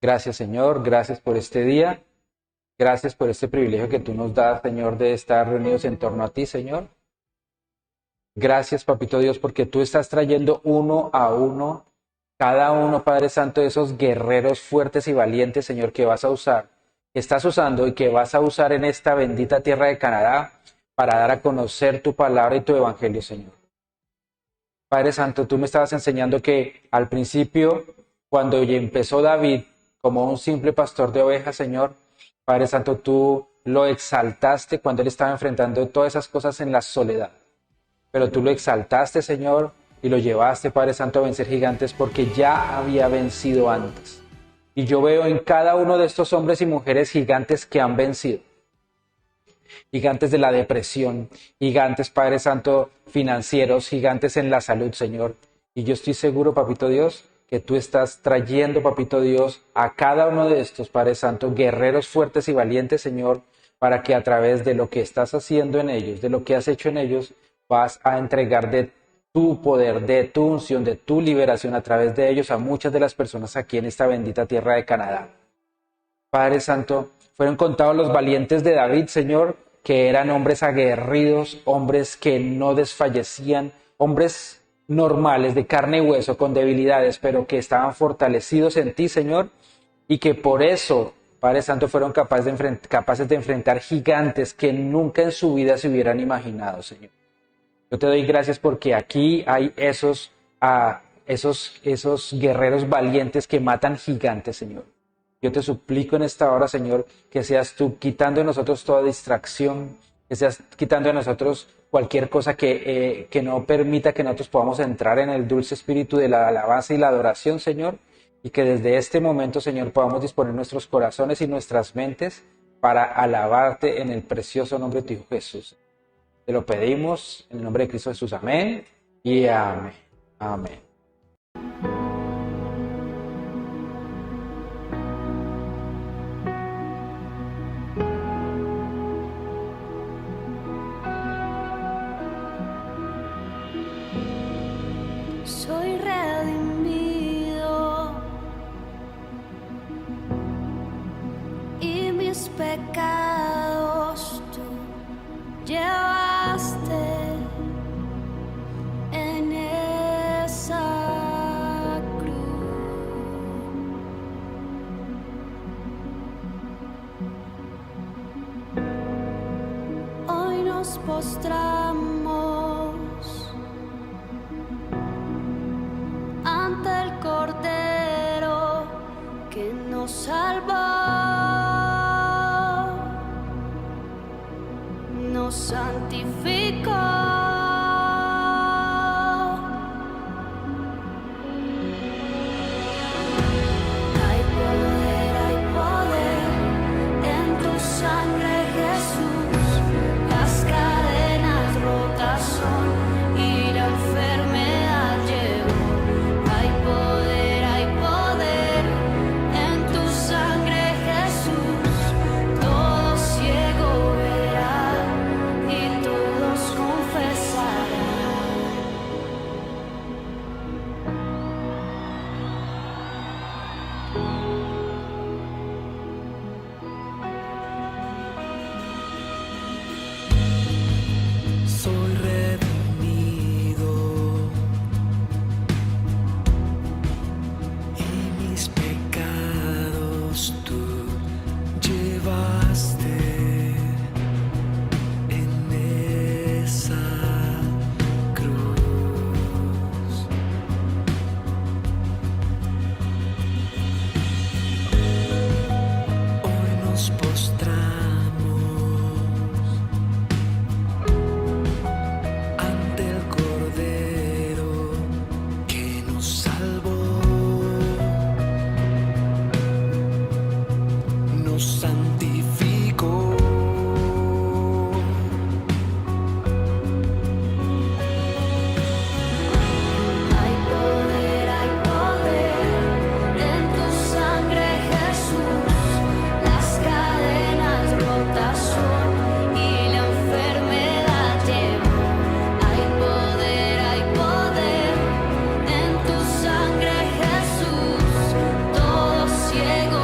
Gracias, Señor, gracias por este día. Gracias por este privilegio que tú nos das, Señor, de estar reunidos en torno a ti, Señor. Gracias, Papito Dios, porque tú estás trayendo uno a uno, cada uno, Padre Santo, de esos guerreros fuertes y valientes, Señor, que vas a usar, que estás usando y que vas a usar en esta bendita tierra de Canadá para dar a conocer tu palabra y tu evangelio, Señor. Padre Santo, tú me estabas enseñando que al principio, cuando empezó David como un simple pastor de ovejas, Señor, Padre Santo, tú lo exaltaste cuando él estaba enfrentando todas esas cosas en la soledad. Pero tú lo exaltaste, Señor, y lo llevaste, Padre Santo, a vencer gigantes porque ya había vencido antes. Y yo veo en cada uno de estos hombres y mujeres gigantes que han vencido. Gigantes de la depresión, gigantes, Padre Santo, financieros, gigantes en la salud, Señor. Y yo estoy seguro, Papito Dios, que tú estás trayendo, Papito Dios, a cada uno de estos, Padre Santo, guerreros fuertes y valientes, Señor, para que a través de lo que estás haciendo en ellos, de lo que has hecho en ellos, vas a entregar de tu poder, de tu unción, de tu liberación a través de ellos a muchas de las personas aquí en esta bendita tierra de Canadá. Padre Santo, fueron contados los valientes de David, Señor, que eran hombres aguerridos, hombres que no desfallecían, hombres normales, de carne y hueso, con debilidades, pero que estaban fortalecidos en ti, Señor, y que por eso, Padre Santo, fueron capaces de enfrentar gigantes que nunca en su vida se hubieran imaginado, Señor. Yo te doy gracias porque aquí hay esos guerreros valientes que matan gigantes, Señor. Yo te suplico en esta hora, Señor, que seas tú quitando de nosotros toda distracción, que seas quitando de nosotros cualquier cosa que no permita que nosotros podamos entrar en el dulce espíritu de la alabanza y la adoración, Señor, y que desde este momento, Señor, podamos disponer nuestros corazones y nuestras mentes para alabarte en el precioso nombre de tu Hijo Jesús. Te lo pedimos en el nombre de Cristo Jesús. Amén y amén. Amén. Soy redimido y mis pecados tú llevaste en esa cruz. Hoy nos postramos ante el Cordero que nos salvó, nos santificó. Hay poder en tu sangre, Jesús. Las cadenas rotas son y la enfermedad llegó. Hay poder en tu sangre, Jesús. Todo ciego verá y todos confesarán. Soy redimido y mis pecados tú llevaste en esa cruz. Hoy nos postramos ante el Cordero que nos salvó, nos santificó. Hay poder en tu sangre, Jesús. Las cadenas rotas son y la enfermedad llegó. Hay poder en tu sangre, Jesús. Todo ciego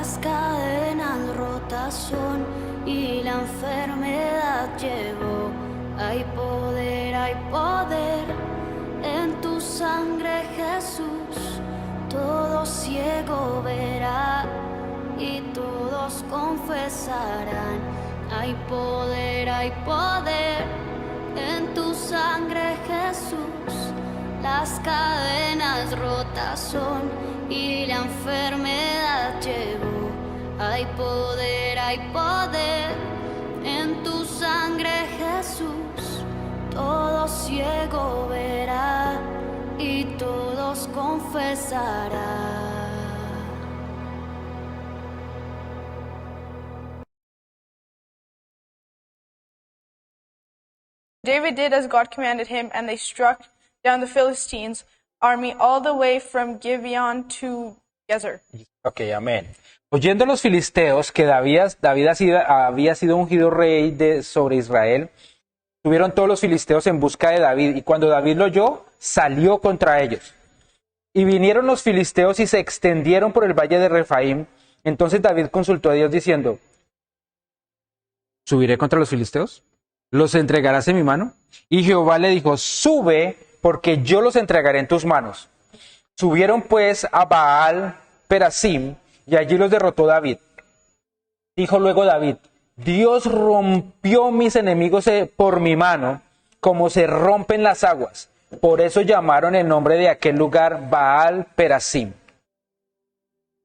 Las cadenas rotas son y la enfermedad llevó. Hay poder en tu sangre, Jesús. Todo ciego verá y todos confesarán. Hay poder en tu sangre, Jesús. Las cadenas rotas son y la enfermedad llevó. Hay poder en tu sangre, Jesús. Todo ciego verá y todos confesarán. David did as God commanded him, and they struck down the Philistines' army all the way from Gibeon to Gezer. Ok, amén. Oyendo los filisteos que había sido ungido rey sobre Israel, subieron todos los filisteos en busca de David, y cuando David lo oyó, salió contra ellos. Y vinieron los filisteos y se extendieron por el valle de Refaim. Entonces David consultó a Dios diciendo: ¿subiré contra los filisteos? ¿Los entregarás en mi mano? Y Jehová le dijo: sube, porque yo los entregaré en tus manos. Subieron pues a Baal Perasim, y allí los derrotó David. Dijo luego David: Dios rompió mis enemigos por mi mano, como se rompen las aguas. Por eso llamaron el nombre de aquel lugar Baal Perasim.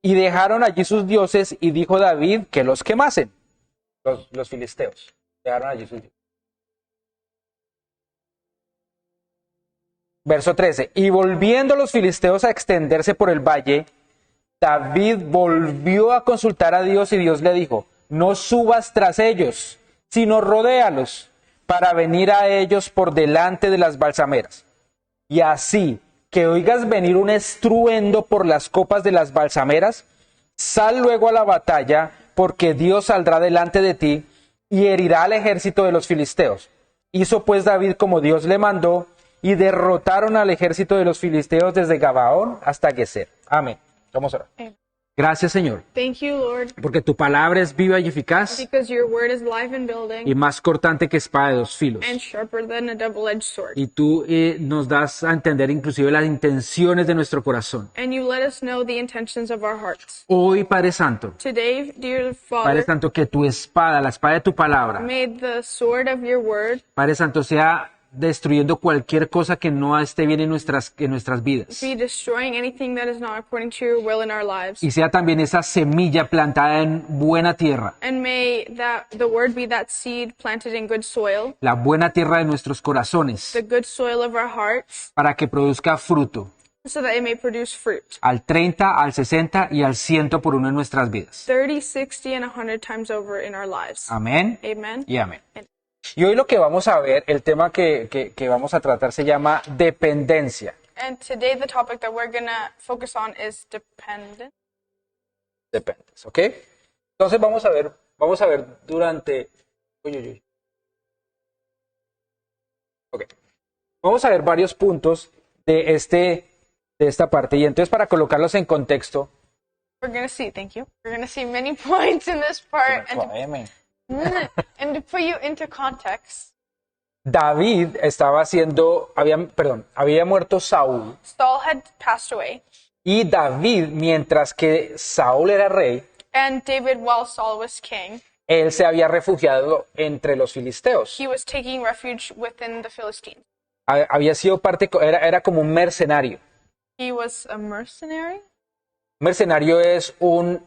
Y dejaron allí sus dioses, y dijo David que los quemasen. Los filisteos dejaron allí sus dioses. Verso 13. Y volviendo los filisteos a extenderse por el valle, David volvió a consultar a Dios, y Dios le dijo: no subas tras ellos, sino rodéalos, para venir a ellos por delante de las balsameras. Y así que oigas venir un estruendo por las copas de las balsameras, sal luego a la batalla, porque Dios saldrá delante de ti y herirá al ejército de los filisteos. Hizo pues David como Dios le mandó, y derrotaron al ejército de los filisteos desde Gabaón hasta Gezer. Amén. Vamos a orar. Amen. Gracias, Señor, Thank you, Lord, porque tu palabra es viva y eficaz, because your word is live and building y más cortante que espada de dos filos. and sharper than a double-edged sword. Y tú nos das a entender inclusive las intenciones de nuestro corazón. And you let us know the intentions of our hearts. Hoy, Padre Santo, Today, dear Padre Father, Santo, que tu espada, la espada de tu palabra, may the sword of your word Padre Santo, sea destruyendo cualquier cosa que no esté bien en nuestras vidas. be destroying anything that is not according to your will in our lives. Y sea también esa semilla plantada en buena tierra, And may the word be that seed planted in good soil, la buena tierra de nuestros corazones, the good soil of our hearts, para que produzca fruto so that it may produce fruit. al 30, al 60 y al 100 por uno en nuestras vidas. 30, 60, and 100 times over in our lives. Amén Amen. y amén. Y hoy lo que vamos a ver, el tema que vamos a tratar se llama dependencia. And today the topic that we're going to focus on is dependent. Dependes, ¿ok? Entonces vamos a ver durante... Uy, uy, uy. Ok. Vamos a ver varios puntos de esta parte, y entonces para colocarlos en contexto... We're going to see, thank you. We're going to see many points in this part Amén. and to put you into context. David había muerto Saúl, Saul had passed away, y David, mientras que Saúl era rey, and David, while Saul was king, él se había refugiado entre los filisteos. he was taking refuge within the Philistines. Había sido era como un mercenario. He was a mercenary. Mercenario es un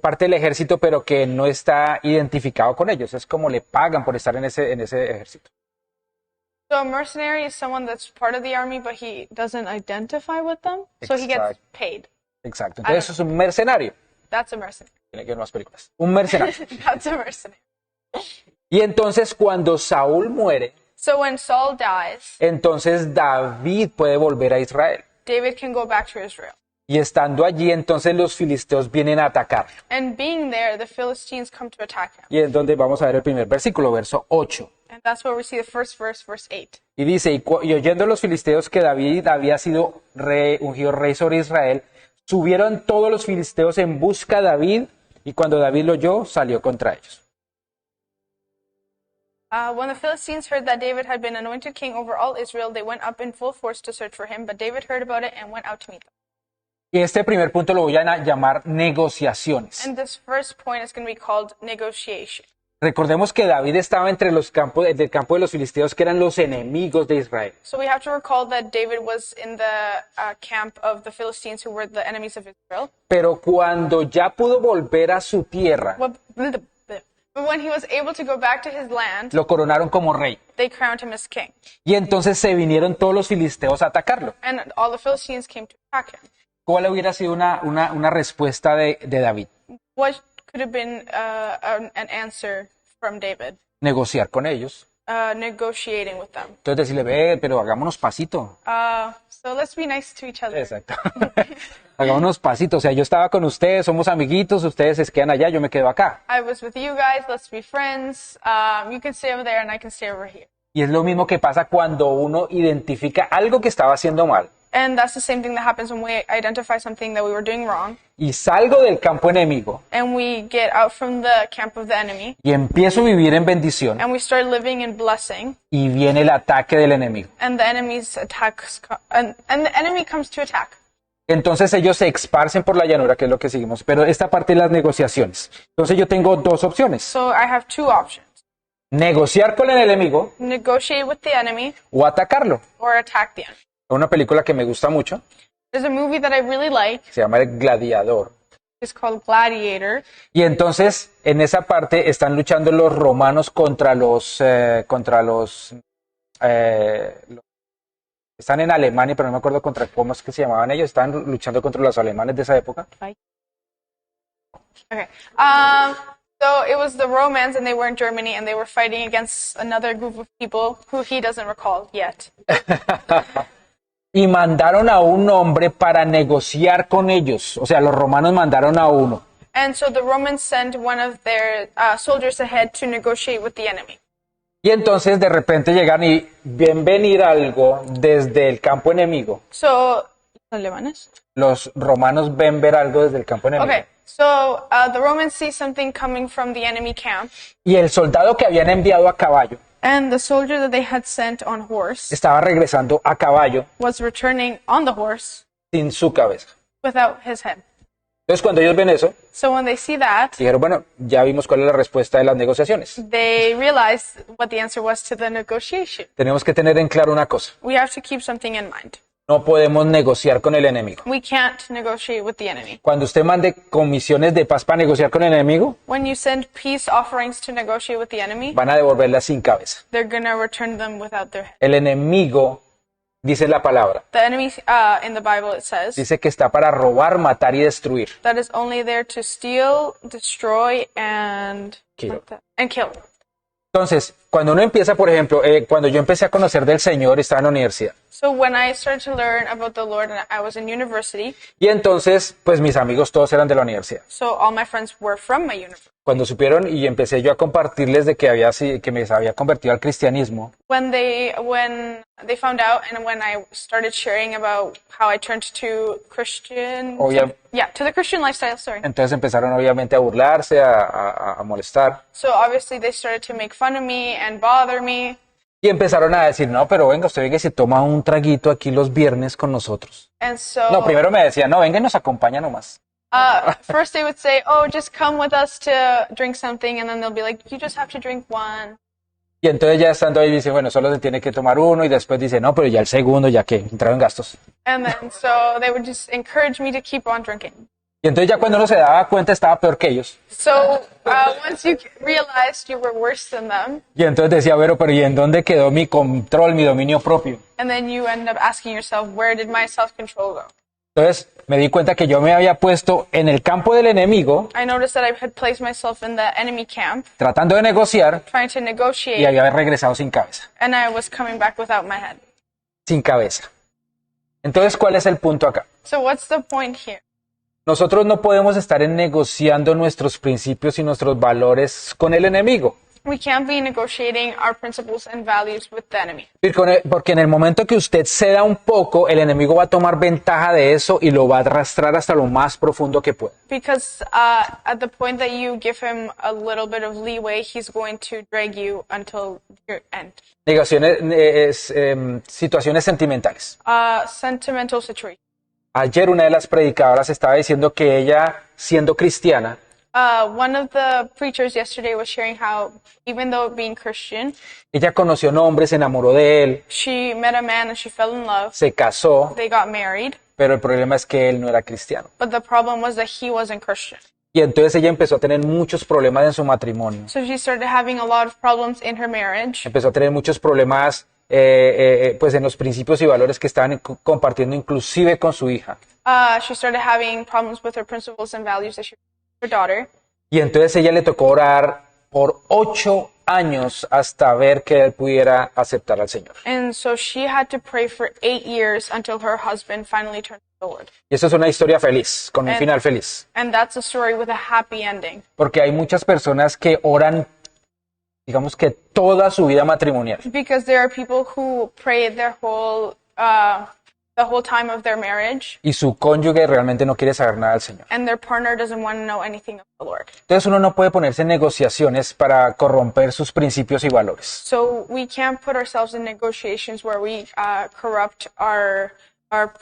parte del ejército, pero que no está identificado con ellos. Es como le pagan por estar en ese ejército. So a mercenary is someone that's part of the army, but he doesn't identify with them, so he gets Exacto. paid. Exacto. Entonces eso es un mercenario. That's a mercenary. Tiene que ver más películas. Un mercenario. That's a mercenary. Y entonces cuando Saúl muere, So when Saul dies, entonces David puede volver a Israel. David can go back to Israel. Y estando allí, entonces los filisteos vienen a atacar. And being there, the Philistines come to attack him. Y es donde vamos a ver el primer versículo, verso 8. And that's where we see the first verse, verse 8. Y dice, y oyendo los filisteos que David había sido ungido rey sobre Israel, Subieron todos los filisteos en busca de David y cuando David lo oyó, salió contra ellos. When the Philistines heard that David had been anointed king over all Israel, they went up in full force to search for him, but David heard about it and went out to meet them. Y este primer punto lo voy a llamar negociaciones. And this first point is going to be called negotiation. Recordemos que David estaba entre los campos del campo de los filisteos, que eran los enemigos de Israel. So we have to recall that David was in the camp of the Philistines, who were the enemies of Israel. Pero cuando ya pudo volver a su tierra, But when he was able to go back to his land, lo coronaron como rey. they crowned him as king. Y entonces se vinieron todos los filisteos a atacarlo. And all the Philistines came to attack him. ¿Cuál hubiera sido una respuesta de David? What could have been an answer from David? Negociar con ellos. Negotiating with them. Entonces decirle, ve, pero hagámonos pasito. So let's be nice to each other. Exacto. Hagámonos pasito. O sea, yo estaba con ustedes, somos amiguitos, ustedes se quedan allá, yo me quedo acá. I was with you guys, let's be friends. You can stay over there and I can stay over here. Y es lo mismo que pasa cuando uno identifica algo que estaba haciendo mal. And that's the same thing that happens when we identify something that we were doing wrong. Y salgo del campo enemigo And we get out from the camp of the enemy. y empiezo a vivir en bendición And we start living in blessing. y viene el ataque del enemigo. And the enemy's attacks, and the enemy comes to attack. Entonces ellos se esparcen por la llanura, que es lo que seguimos. Pero esta parte de las negociaciones. Entonces yo tengo dos opciones. So I have two options. Negociar con el enemigo Negotiate with the enemy o atacarlo. or attack the enemy. Una película que me gusta mucho, There's a movie that I really like. se llama El Gladiador. It's called Gladiator. Y entonces en esa parte están luchando los romanos contra los están en Alemania, pero no me acuerdo contra cómo es que se llamaban ellos. Estaban luchando contra los alemanes de esa época. Okay. So it was the Romans, and they were in Germany, and they were fighting against another group of people who he doesn't recall yet. Y mandaron a un hombre para negociar con ellos. O sea, los romanos mandaron a uno. And so the Romans sent one of their soldiers ahead to negotiate with the enemy. Y entonces de repente llegan y ven venir algo desde el campo enemigo. So, alemanes? Los romanos ven ver algo desde el campo enemigo. Okay. So the Romans see something coming from the enemy camp, Y el soldado que habían enviado a caballo and the soldier that they had sent on horse estaba regresando a caballo was returning on the horse sin su cabeza. without his head. Entonces cuando ellos ven eso, So when they see that, dijeron, bueno, ya vimos cuál es la respuesta de las negociaciones. they realize what the answer was to the negotiation. Tenemos que tener en claro una cosa. We have to keep something in mind. No podemos negociar con el enemigo. We can't negotiate with the enemy. Cuando usted mande comisiones de paz para negociar con el enemigo, When you send peace offerings to negotiate with the enemy, van a devolverlas sin cabeza. they're going to return them without their head. El enemigo, dice la palabra, The enemy, in the Bible, it says, dice que está para robar, matar y destruir. that is only there to steal, destroy, and Kill. kill. Entonces, cuando uno empieza, por ejemplo, cuando yo empecé a conocer del Señor, estaba en la universidad. So when I started to learn about the Lord, and I was in university, Y entonces, pues mis amigos todos eran de la universidad. so all my friends were from my university. Cuando supieron y empecé yo a compartirles de que me había convertido al cristianismo, When they found out, and when I started sharing about how I turned to Christian, to the Christian lifestyle. Sorry. entonces empezaron obviamente a burlarse, a molestar. So obviously they started to make fun of me and bother me. Y empezaron a decir, no, pero venga, usted venga y se toma un traguito aquí los viernes con nosotros. And so No, primero me decían, no, venga y nos acompaña nomás. first they would say, "Oh, just come with us to drink something," and then they'll be like, "You just have to drink one." Y entonces ya estando ahí dice, bueno, solo se tiene que tomar uno y después dice, no, pero ya el segundo, ya que entraron en gastos. And then so they would just encourage me to keep on drinking. Y entonces ya cuando uno se daba cuenta estaba peor que ellos. So once you realized you were worse than them, Y entonces decía, bueno, pero ¿y en dónde quedó mi control, mi dominio propio? and then you end up asking yourself, where did my self-control go? Entonces me di cuenta que yo me había puesto en el campo del enemigo, I noticed that I had placed myself in the enemy camp, tratando de negociar, trying to negotiate, y había regresado sin cabeza. and I was coming back without my head. Sin cabeza. Entonces, ¿cuál es el punto acá? So what's the point here? Nosotros no podemos estar negociando nuestros principios y nuestros valores con el enemigo. We can't be negotiating our principles and values with the enemy. Porque en el momento que usted ceda un poco, el enemigo va a tomar ventaja de eso y lo va a arrastrar hasta lo más profundo que pueda. Because at the point that you give him a little bit of leeway, he's going to drag you until your end. Situaciones sentimentales. Sentimental situation. Ayer una de las predicadoras estaba diciendo que ella, siendo cristiana, One of the preachers yesterday was sharing how, even though being Christian, ella conoció un hombre, se enamoró de él, she met a man and she fell in love. se casó, They got married, pero el problema es que él no era cristiano. but the problem was that he wasn't Christian. Y entonces ella empezó a tener muchos problemas en su matrimonio. So she started having a lot of problems in her marriage. Empezó a tener muchos problemas pues en los principios y valores que estaban compartiendo inclusive con su hija. She started having problems with her principles and values that she her daughter. Y entonces ella le tocó orar por 8 años hasta ver que él pudiera aceptar al Señor. And so she had to pray for 8 years until her husband finally turned to the Lord. Y eso es una historia feliz, con un final feliz. And that's a story with a happy ending. Porque hay muchas personas que oran, digamos que toda su vida matrimonial. Because there are people who pray the whole time of their marriage, Y su cónyuge realmente no quiere saber nada del Señor. and their partner doesn't want to know anything of the Lord. Entonces uno no puede ponerse en negociaciones para corromper sus principios y valores. So we can't put ourselves in negotiations where we corrupt our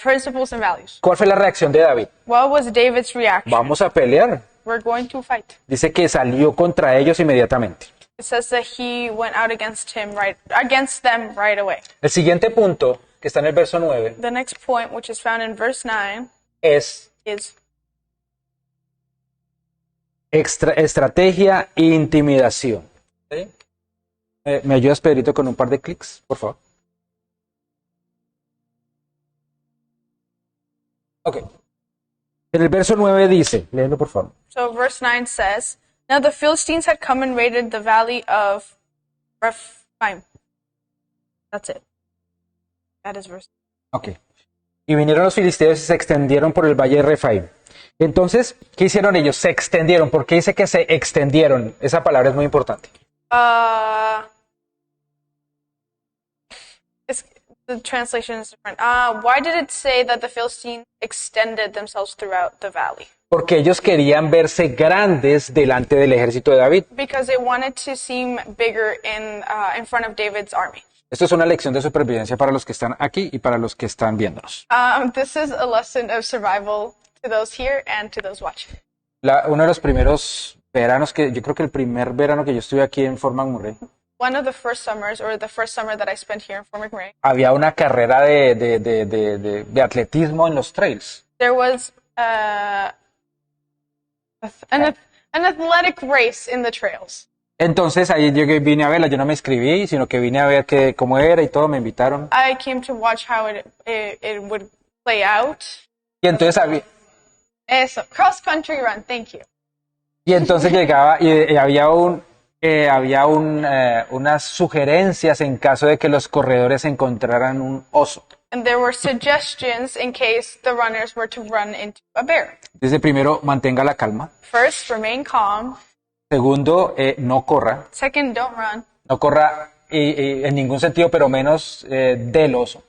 principles and values. ¿Cuál fue la reacción de David? What was David's reaction? Vamos a pelear. We're going to fight. Dice que salió contra ellos inmediatamente. It says that he went out against them right away. El siguiente punto, que está en el verso 9, The next point, which is found in verse 9, es is estrategia e intimidación. ¿Sí? ¿Me ayudas, Pedrito, con un par de clics, por favor? Ok. En el verso 9 dice, léelo por favor. so. Verse 9 says, "Now the Philistines had come and raided the valley of Rephaim." That's it. That is verse. Ok. Y vinieron los filisteos y se extendieron por el valle de Rephaim. Entonces, ¿qué hicieron ellos? Se extendieron. ¿Por qué dice que se extendieron? Esa palabra es muy importante. The translation is different. Why did it say that the Philistines extended themselves throughout the valley? Porque ellos querían verse grandes delante del ejército de David. Because they wanted to seem bigger in front of David's army. Esto es una lección de supervivencia para los que están aquí y para los que están viéndonos. This is a lesson of survival to those here and to those watching. Uno de los primeros veranos yo creo que el primer verano que yo estuve aquí en Fort McMurray, One of the first summers, or the first summer that I spent here in Fort McMurray, había una carrera de atletismo en los trails. there was an athletic race in the trails. Entonces ahí llegué, vine a verla, yo no me inscribí, sino que vine a ver cómo era y todo, me invitaron. I came to watch how it would play out. Y entonces Eso, cross country run, thank you. llegaba y había unas sugerencias en caso de que los corredores encontraran un oso. And there were suggestions in case the runners were to run into a bear. Dice primero, mantenga la calma. First, remain calm. Segundo, no corra. Second, don't run. No corra en ningún sentido, pero menos del oso.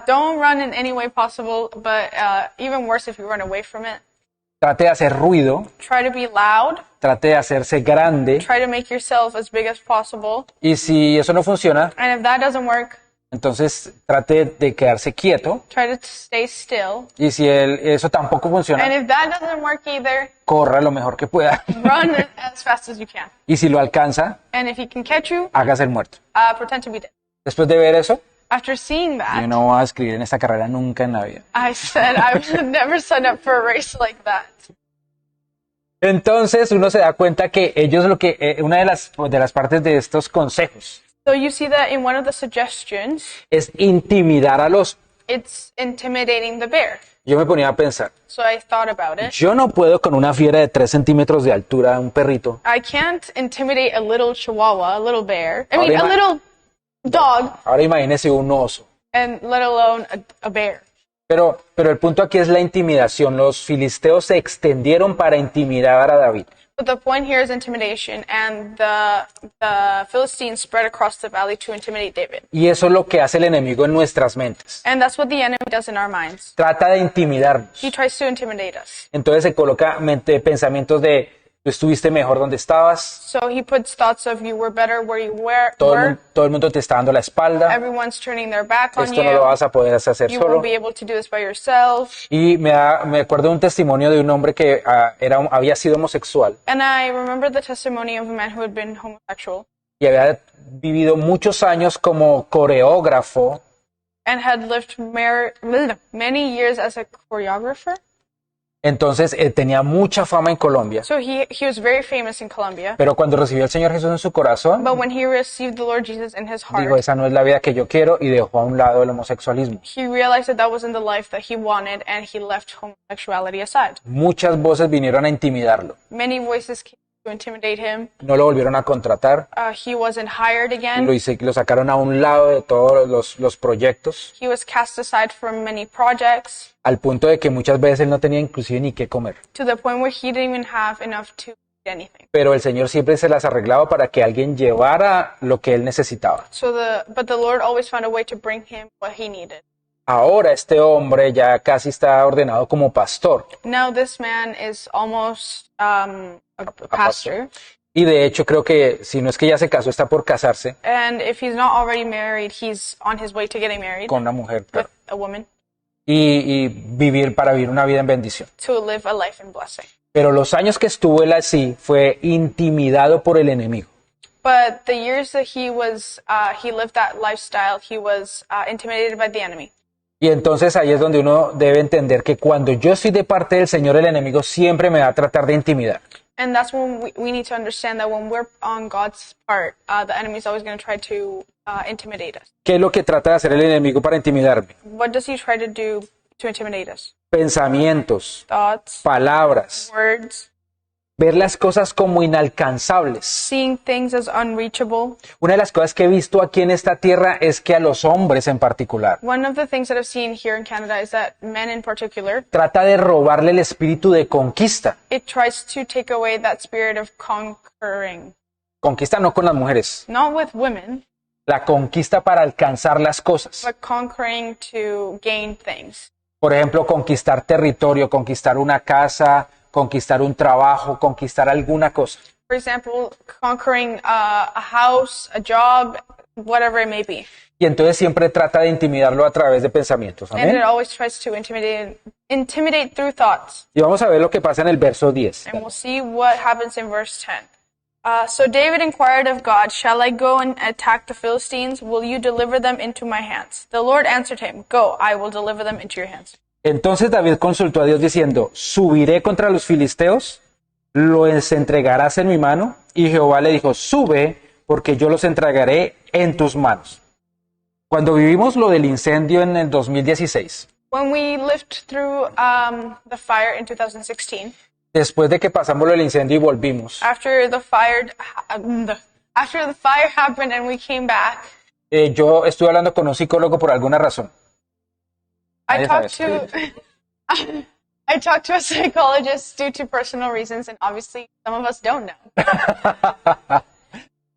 Don't run in any way possible, but even worse if you run away from it. Trate de hacer ruido, Try to be loud. trate de hacerse grande. Try to make yourself as big as possible. Y si eso no funciona, And if that doesn't work, entonces trate de quedarse quieto. try to stay still. Y si eso tampoco And funciona, if that doesn't work either, corra lo mejor que pueda. run as fast as you can. Y si lo alcanza, And if he can catch you, hágase el muerto. pretend to be dead. Después de ver eso, After seeing that, yo no voy a escribir en esta carrera nunca en la vida. I said I would never sign up for a race like that. Entonces uno se da cuenta que ellos una de las partes de estos consejos So you see that in one of the suggestions, es intimidar al oso. it's intimidating the bear. Yo me ponía a pensar, So I thought about it. yo no puedo con una fiera de 3 centímetros de altura, un perrito, I can't intimidate a little chihuahua, a little bear. I mean, Ahora a little dog, ahora imagínese un oso. and let alone a bear. Pero el punto aquí es la intimidación. Los filisteos se extendieron para intimidar a David. But the point here is intimidation, and the Philistines spread across the valley to intimidate David. Y eso es lo que hace el enemigo en nuestras mentes. And that's what the enemy does in our minds. Trata de intimidarnos. He tries to intimidate us. Entonces se coloca pensamientos de tú estuviste mejor donde estabas, So he puts thoughts of you were better where you were. todo el mundo te está dando la espalda, Everyone's turning their back on esto no lo you. vas a poder hacer You solo. won't be able to do this by yourself. Y me acuerdo de un testimonio de un hombre que había sido homosexual And I remember the testimony of a man who had been homosexual y había vivido muchos años como coreógrafo and had lived many years as a choreographer. Entonces tenía mucha fama en Colombia, So he was very famous in Colombia. pero cuando recibió al Señor Jesús en su corazón, But when he received the Lord Jesus in his dijo, heart, esa no es la vida que yo quiero, y dejó a un lado el homosexualismo. he realized that that wasn't the life that he wanted, and he left homosexuality aside. Muchas voces vinieron a intimidarlo. Many voices came to intimidate him. No lo volvieron a contratar, He wasn't hired again. lo sacaron a un lado de todos los proyectos, He was cast aside from many projects, al punto de que muchas veces él no tenía inclusive ni qué comer. to the point where he didn't even have enough to eat anything. Pero el Señor siempre se las arreglaba para que alguien llevara lo que él necesitaba. But the Lord always found a way to bring him what he needed. Ahora este hombre ya casi está ordenado como pastor. Now this man is almost a pastor, Y de hecho creo que si no es que ya se casó, está por casarse and if he's not already married, he's on his way to getting married con una mujer. with a woman Y para vivir una vida en bendición. to live a life in blessing. Pero los años que estuvo él así fue intimidado por el enemigo. But the years that he lived that lifestyle, he was intimidated by the enemy. Y entonces ahí es donde uno debe entender que cuando yo estoy de parte del Señor, el enemigo siempre me va a tratar de intimidar. And that's when we need to understand that when we're on God's part, the enemy is always going to try to intimidate us. ¿Qué es lo que trata de hacer el enemigo para intimidarme? What does he try to do to intimidate us? Pensamientos, Thoughts, palabras, words, ver las cosas como inalcanzables. seeing things as unreachable. Una de las cosas que he visto aquí en esta tierra es que a los hombres en particular One of the things that I've seen here in Canada is that men in particular, trata de robarle el espíritu de conquista. it tries to take away that spirit of conquering. Conquista no con las mujeres, Not with women, la conquista para alcanzar las cosas. but conquering to gain things. Por ejemplo, conquistar territorio, conquistar una casa, conquistar un trabajo, conquistar alguna cosa. For example, conquering a house, a job, whatever it may be. Y entonces siempre trata de intimidarlo a través de pensamientos. And it Amén. always tries to intimidate through thoughts. Y vamos a ver lo que pasa en el verso 10. And we'll see what happens in verse 10. So David inquired of God, "Shall I go and attack the Philistines? Will you deliver them into my hands?" The Lord answered him, "Go, I will deliver them into your hands." Entonces David consultó a Dios diciendo, ¿subiré contra los filisteos? ¿Los entregarás en mi mano? Y Jehová le dijo, sube, porque yo los entregaré en tus manos. Cuando vivimos lo del incendio en el 2016, When we lived through the fire in 2016, después de que pasamos lo del incendio y volvimos, after the fire happened and we came back, yo estuve hablando con un psicólogo por alguna razón. I Nadie talked to I talked to a psychologist due to personal reasons, and obviously some of us don't know.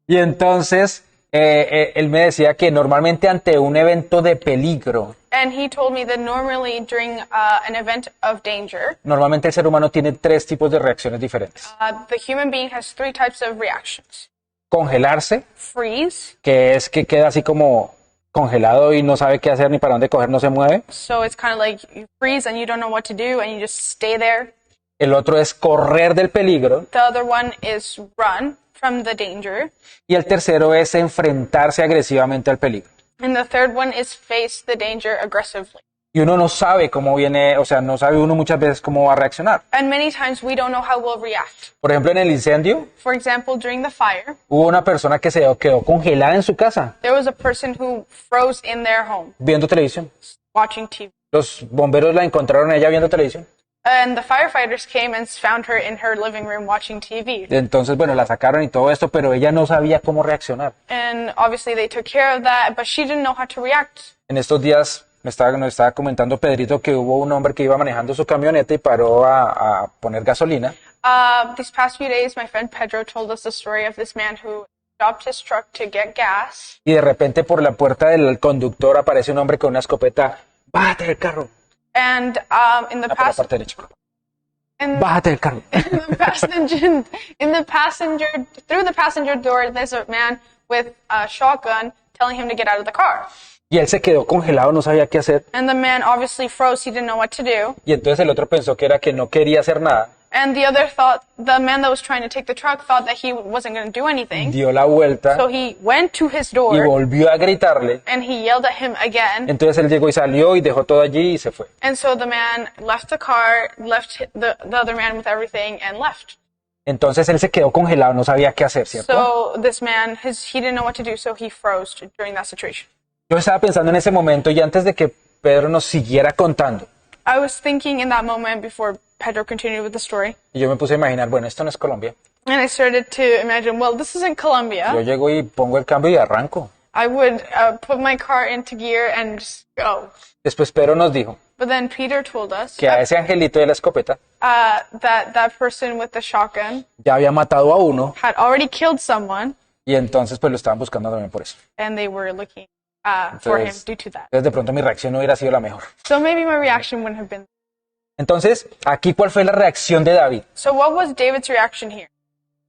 Y entonces él me decía que normalmente ante un evento de peligro, And he told me that normally during an event of danger, normalmente el ser humano tiene 3 tipos de reacciones diferentes. the human being has 3 types of reactions. Congelarse, Freeze, que es que queda así como congelado y no sabe qué hacer ni para dónde coger, no se mueve. so it's kind of like you freeze and you don't know what to do and you just stay there. El otro es correr del peligro. The other one is run from the danger. Y el tercero es enfrentarse agresivamente al peligro. And the third one is face the danger aggressively. Y uno no sabe cómo viene, o sea, no sabe uno muchas veces cómo va a reaccionar. And many times we don't know how we'll react. Por ejemplo, en el incendio, For example, during the fire, hubo una persona que se quedó congelada en su casa there was a person who froze in their home viendo televisión. watching TV. Los bomberos la encontraron a ella viendo televisión. And the firefighters came and found her in her living room watching TV. Entonces, bueno, la sacaron y todo esto, pero ella no sabía cómo reaccionar. And obviously they took care of that, but she didn't know how to react. En estos días nos estaba comentando Pedrito que hubo un hombre que iba manejando su camioneta y paró a poner gasolina. These past few days, my friend Pedro told us the story of this man who stopped his truck to get gas. Y de repente por la puerta del conductor aparece un hombre con una escopeta. Bájate del carro. And in the Por la past, parte derecha. in Bájate del carro. through the passenger door, there's a man with a shotgun telling him to get out of the car. Y él se quedó congelado, no sabía qué hacer. And the man obviously froze. He didn't know what to do. Y entonces el otro pensó que era que no quería hacer nada. And the other thought, the man that was trying to take the truck thought that he wasn't going to do anything. Dio la vuelta So he went to his y door volvió a gritarle. and he yelled at him again. Entonces él llegó y salió y dejó todo allí y se fue. And so the man left the car, left the other man with everything, and left. Entonces él se quedó congelado, no sabía qué hacer, ¿cierto? So this man, he didn't know what to do, so he froze during that situation. Yo estaba pensando en ese momento y antes de que Pedro nos siguiera contando, I was thinking in that moment before Pedro continued with the story, y yo me puse a imaginar, bueno, esto no es Colombia. and I started to imagine, well, this isn't Colombia. Yo llego y pongo el cambio y arranco. I would put my car into gear and just go. Después Pedro nos dijo But then Peter told us que a ese angelito de la escopeta that person with the shotgun ya había matado a uno had already killed someone, y entonces pues lo estaban buscando también por eso. and they were looking for him Entonces, due to that. entonces de pronto mi reacción no hubiera sido la mejor. So maybe my reaction wouldn't have been. Entonces, aquí cuál fue la reacción de David? So what was David's reaction here?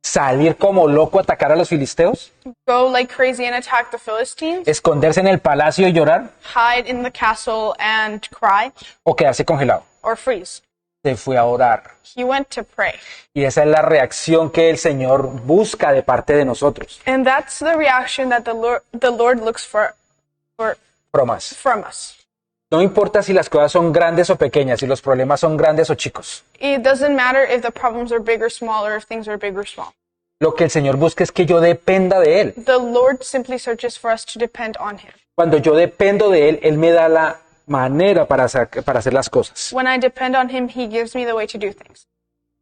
Salir como loco a atacar a los filisteos, Go like crazy and attack the Philistines? esconderse en el palacio y llorar, Hide in the castle and cry? o quedarse congelado. Or freeze? Se fue a orar. He went to pray. Y esa es la reacción que el Señor busca de parte de nosotros. And that's the reaction that the Lord looks for Bromas. from us. No importa si las cosas son grandes o pequeñas, si los problemas son grandes o chicos. It doesn't matter if the problems are big or small, or if things are big or small. Lo que el Señor busca es que yo dependa de Él. The Lord simply searches for us to depend on Him. Cuando yo dependo de Él, Él me da la manera para hacer las cosas. When I depend on Him, He gives me the way to do things.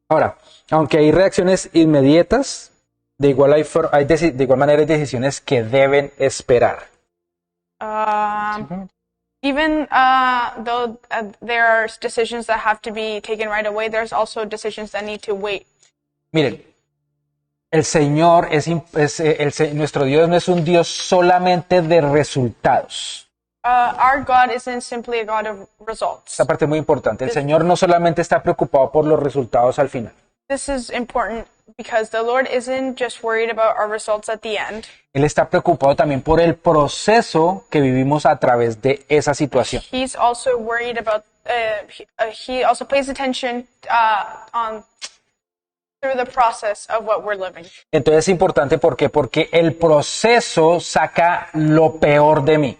Ahora, aunque hay reacciones inmediatas, de igual manera hay decisiones que deben esperar. Even though there are decisions that have to be taken right away, there's also decisions that need to wait. Miren, el Señor nuestro Dios no es un Dios solamente de resultados. Our God isn't simply a God of results. Esta parte es muy importante. El Señor no solamente está preocupado por los resultados al final. This is important because the Lord isn't just worried about our results at the end. Él está preocupado también por el proceso que vivimos a través de esa situación. He's also worried about, he also pays attention through the process of what we're living. Entonces es importante, ¿por qué? Porque el proceso saca lo peor de mí.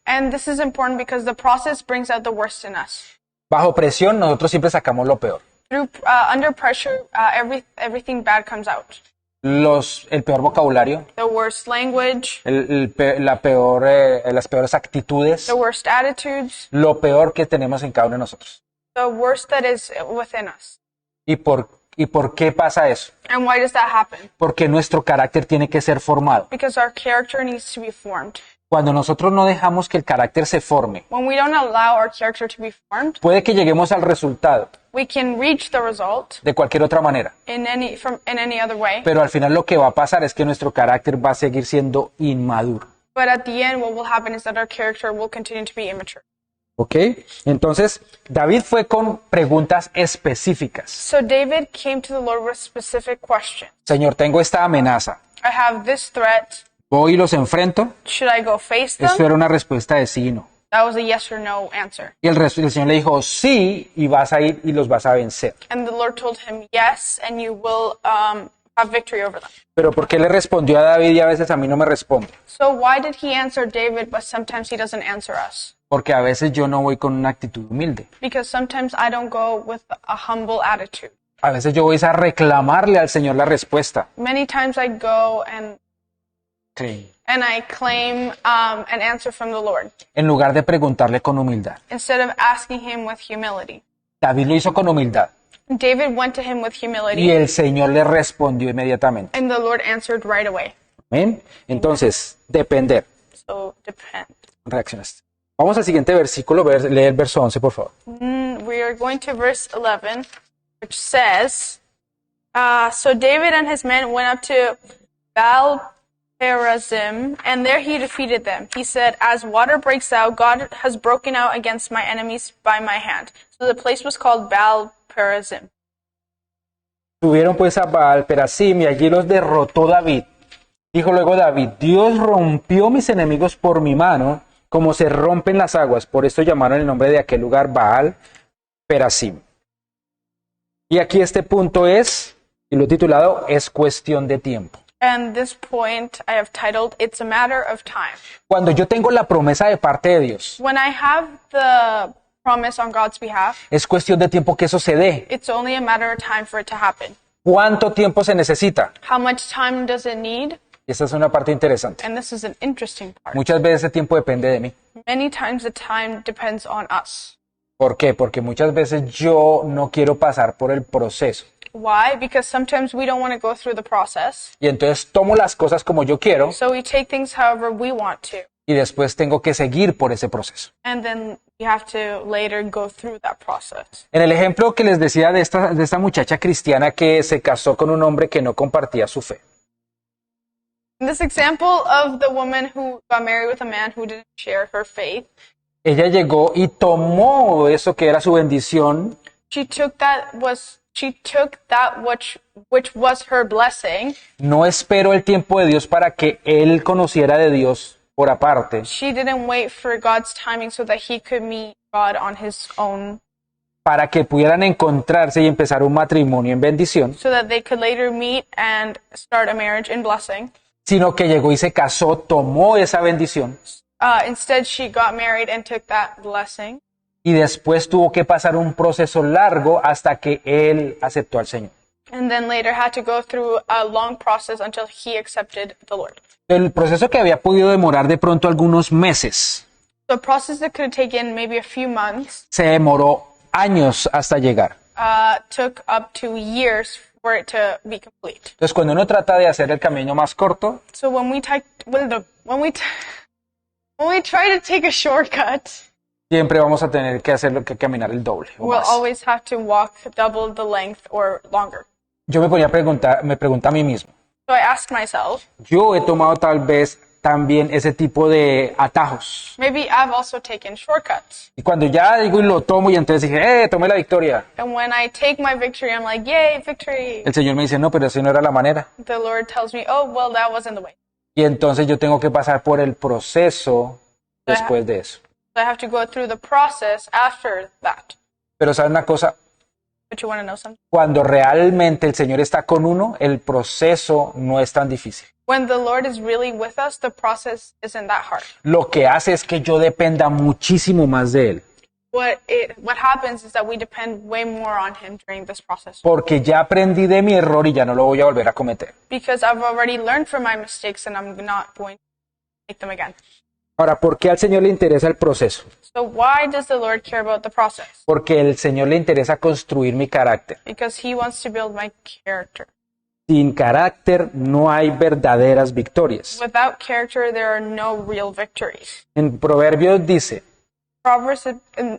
And this is important because the process brings out the worst in us. Bajo presión, nosotros siempre sacamos lo peor. Under pressure, everything bad comes out. El peor vocabulario, The worst language, las peores actitudes, the worst attitudes, lo peor que tenemos en cada uno de nosotros. the worst that is within us. ¿Y por qué pasa eso? And why does that happen? Porque nuestro carácter tiene que ser formado. Because our character needs to be formed. Cuando nosotros no dejamos que el carácter se forme, When we don't allow our character to be formed, puede que lleguemos al resultado we can reach the result de cualquier otra manera. in any other way. Pero al final lo que va a pasar es que nuestro carácter va a seguir siendo inmaduro. But at the end, what will happen is that our character will continue to be immature. ¿Ok? Entonces, David fue con preguntas específicas. So David came to the Lord with specific questions. Señor, tengo esta amenaza. I have this threat. ¿Voy y los enfrento? Should I go face them? Eso era una respuesta de sí y no. That was a yes or no answer. Y el Señor le dijo, sí, y vas a ir y los vas a vencer. And the Lord told him, yes, and you will have victory over them. Pero ¿por qué le respondió a David y a veces a mí no me responde? So why did he answer David, but sometimes he doesn't answer us? Porque a veces yo no voy con una actitud humilde. Because sometimes I don't go with a humble attitude. A veces yo voy a reclamarle al Señor la respuesta. Many times I go and I claim an answer from the Lord En lugar de preguntarle con humildad. instead of asking him with humility. David lo hizo con humildad David went to him with y humility, el Señor le respondió inmediatamente. and the Lord answered right away. ¿Amén? Entonces, depender. So depend. Reacciones. Vamos al siguiente versículo, lee el verso 11, por favor. We are going to verse 11, which says, So David and his men went up to Baal-perazim, and there he defeated them. He said, As water breaks out, God has broken out against my enemies by my hand. So the place was called Baal-perazim. Subieron pues a Baal-perazim y allí los derrotó David. Dijo luego David, Dios rompió mis enemigos por mi mano, como se rompen las aguas. Por esto llamaron el nombre de aquel lugar Baal-perazim. Y aquí este punto es, y lo he titulado, es cuestión de tiempo. And this point I have titled, It's a Matter of Time. Cuando yo tengo la promesa de parte de Dios, When I have the promise on God's behalf, es cuestión de tiempo que eso se dé. it's only a matter of time for it to happen. ¿Cuánto tiempo se necesita? How much time does it need? Y esa es una parte interesante. And this is an interesting part. Muchas veces ese tiempo depende de mí. Many times the time depends on us. ¿Por qué? Porque muchas veces yo no quiero pasar por el proceso. Why? Because sometimes we don't want to go through the process. Y entonces tomo las cosas como yo quiero So we take things however we want to. y después tengo que seguir por ese proceso. And then we have to later go through that process. En el ejemplo que les decía de esta muchacha cristiana que se casó con un hombre que no compartía su fe. In this example of the woman who got married with a man who didn't share her faith, Ella llegó y tomó eso que era su bendición she took that which was her blessing. no esperó el tiempo de Dios para que él conociera de Dios por aparte, She didn't wait for God's timing so that he could meet God on his own, para que pudieran encontrarse y empezar un matrimonio en bendición, so that they could later meet and start a marriage in blessing. sino que llegó y se casó, tomó esa bendición Instead, she got married and took that blessing. y después tuvo que pasar un proceso largo hasta que él aceptó al Señor. And then later had to go through a long process until he accepted the Lord. El proceso que había podido demorar de pronto algunos meses, So a process that could have taken maybe a few months se demoró años hasta llegar. took up to years for it to be complete. Entonces, cuando uno trata de hacer el camino más corto, So when we try to take a shortcut, siempre vamos a tener que hacer que caminar el doble o we'll más. always have to walk double the length or longer. Yo me pregunto a mí mismo, So I asked myself, yo he tomado tal vez también ese tipo de atajos. maybe I've also taken shortcuts. Y cuando ya digo y lo tomo y entonces dije, tomé la victoria. And when I take my victory, I'm like, yay, victory. El Señor me dice, no, pero así no era la manera. The Lord tells me, oh, well, that wasn't the way. Y entonces yo tengo que pasar por el proceso después de eso. So I have to go through the process after that. Pero ¿saben una cosa? But you want to know something? Cuando realmente el Señor está con uno, el proceso no es tan difícil. When the Lord is really with us, the process isn't that hard. Lo que hace es que yo dependa muchísimo más de Él. What happens is that we depend way more on Him during this process. Porque ya aprendí de mi error y ya no lo voy a volver a cometer. Because I've already learned from my mistakes and I'm not going to make them again. Ahora, ¿por qué al Señor le interesa el proceso? So why does the Lord care about the process? Porque al Señor le interesa construir mi carácter. Because He wants to build my character. Sin carácter no hay verdaderas victorias. Without character, there are no real victories. En Proverbios dice